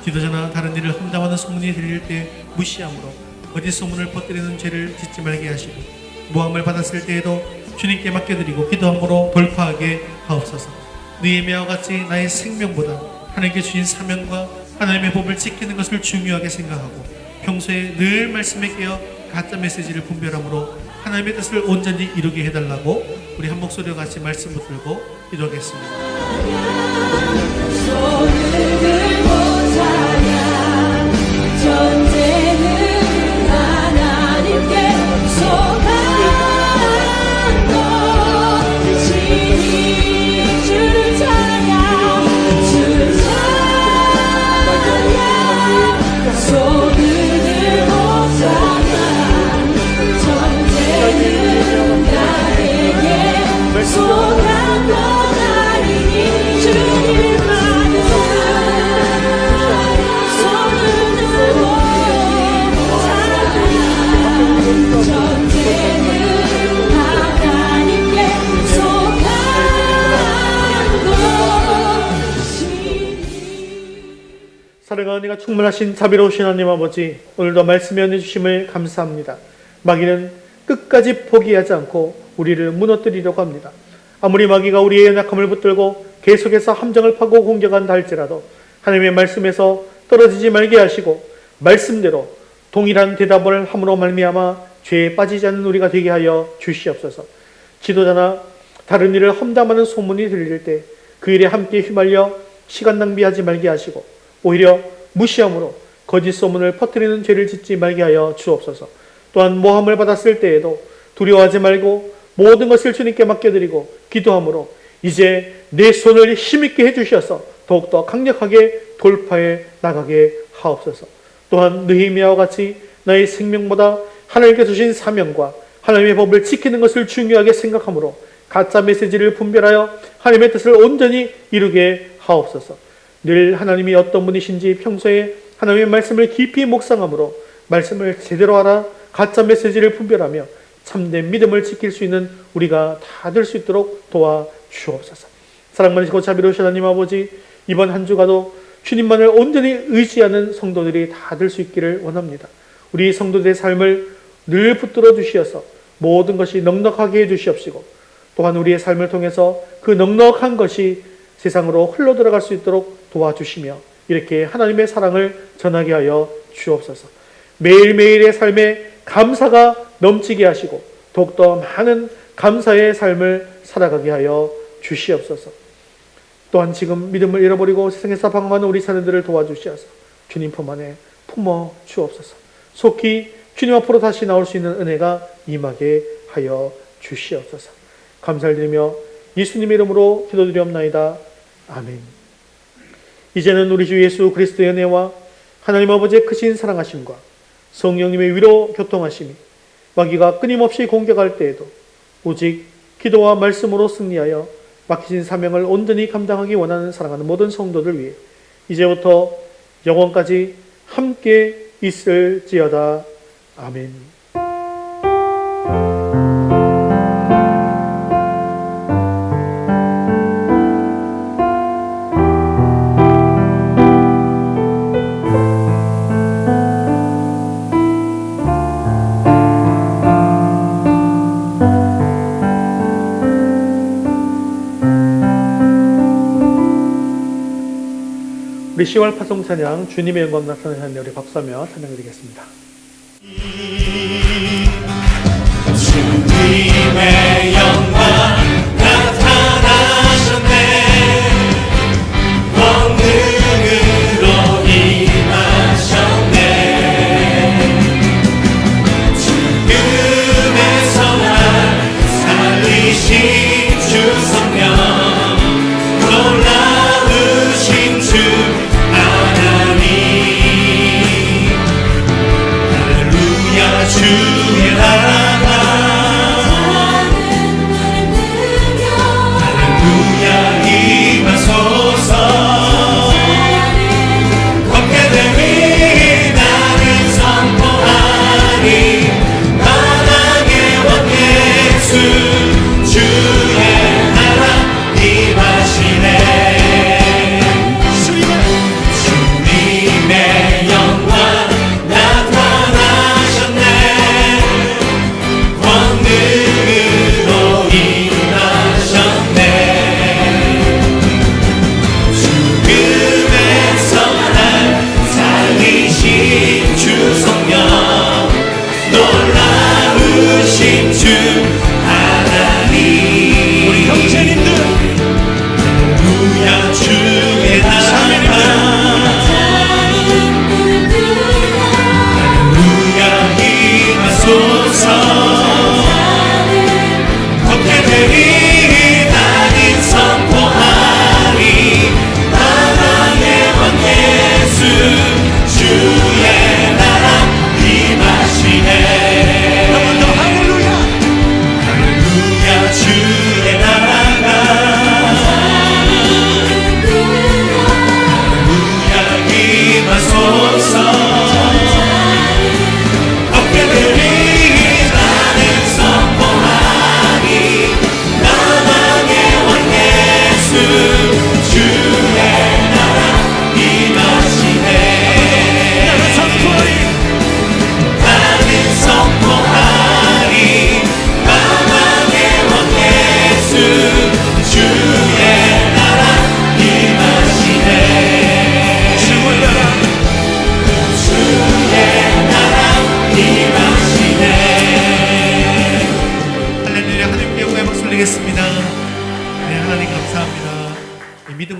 지도자나 다른 일을 험담하는 소문이 들릴 때 무시함으로 거짓 소문을 퍼뜨리는 죄를 짓지 말게 하시고, 모함을 받았을 때에도 주님께 맡겨드리고 기도함으로 돌파하게 하옵소서. 느헤미야와 같이 나의 생명보다 하나님께 주신 사명과 하나님의 법을 지키는 것을 중요하게 생각하고 평소에 늘 말씀에 깨어 가짜 메시지를 분별함으로 하나님의 뜻을 온전히 이루게 해달라고 우리 한 목소리와 같이 말씀 붙들고 기도하겠습니다. 손을 들고 찬양, 전쟁은 하나님께 속한 것이니 주를 찬양, 주를 찬양, 손을 들고 찬양, 전쟁은 나에게 속한 것 아니니 주님만 손을 들고 찬양, 전쟁은 하나님께 속한 것이니. 사랑하는 은혜가 충만하신 자비로우신 하나님 아버지, 오늘도 말씀해 주심을 감사합니다. 마귀는 끝까지 포기하지 않고 우리를 무너뜨리려고 합니다. 아무리 마귀가 우리의 연약함을 붙들고 계속해서 함정을 파고 공격한다 할지라도 하나님의 말씀에서 떨어지지 말게 하시고 말씀대로 동일한 대답을 함으로 말미암아 죄에 빠지지 않는 우리가 되게 하여 주시옵소서. 지도자나 다른 일을 험담하는 소문이 들릴 때 그 일에 함께 휘말려 시간 낭비하지 말게 하시고 오히려 무시함으로 거짓 소문을 퍼뜨리는 죄를 짓지 말게 하여 주옵소서. 또한 모함을 받았을 때에도 두려워하지 말고 모든 것을 주님께 맡겨드리고 기도함으로 이제 내 손을 힘있게 해주셔서 더욱더 강력하게 돌파해 나가게 하옵소서. 또한 느헤미야와 같이 나의 생명보다 하나님께서 주신 사명과 하나님의 법을 지키는 것을 중요하게 생각하므로 가짜 메시지를 분별하여 하나님의 뜻을 온전히 이루게 하옵소서. 늘 하나님이 어떤 분이신지 평소에 하나님의 말씀을 깊이 묵상함으로 말씀을 제대로 알아 가짜 메시지를 분별하며 참된 믿음을 지킬 수 있는 우리가 다 될 수 있도록 도와주옵소서. 사랑 많으시고 자비로우신 하나님 아버지, 이번 한 주가도 주님만을 온전히 의지하는 성도들이 다 될 수 있기를 원합니다. 우리 성도들의 삶을 늘 붙들어 주시어서 모든 것이 넉넉하게 해주시옵시고, 또한 우리의 삶을 통해서 그 넉넉한 것이 세상으로 흘러 들어갈 수 있도록 도와주시며 이렇게 하나님의 사랑을 전하게 하여 주옵소서. 매일매일의 삶에 감사가 넘치게 하시고 더욱더 많은 감사의 삶을 살아가게 하여 주시옵소서. 또한 지금 믿음을 잃어버리고 세상에서 방황하는 우리 자녀들을 도와주시어서 주님 품 안에 품어 주옵소서. 속히 주님 앞으로 다시 나올 수 있는 은혜가 임하게 하여 주시옵소서. 감사를 드리며 예수님의 이름으로 기도드리옵나이다. 아멘. 이제는 우리 주 예수 그리스도의 은혜와 하나님 아버지의 크신 사랑하심과 성령님의 위로 교통하심이 마귀가 끊임없이 공격할 때에도 오직 기도와 말씀으로 승리하여 맡기신 사명을 온전히 감당하기 원하는 사랑하는 모든 성도들 위해 이제부터 영원까지 함께 있을지어다. 아멘. 우리 10월 파송 찬양 주님의 영광 나타나는 우리 박수하며 찬양드리겠습니다. 주님의 영광 나타나셨네. 권능으로 임하셨네. 죽음에서 날 살리신 주 성령, 놀라우신 주 하나님, 할렐루야. 주의 나라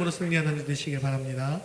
기쁨으로 승리하는 주 되시길 바랍니다.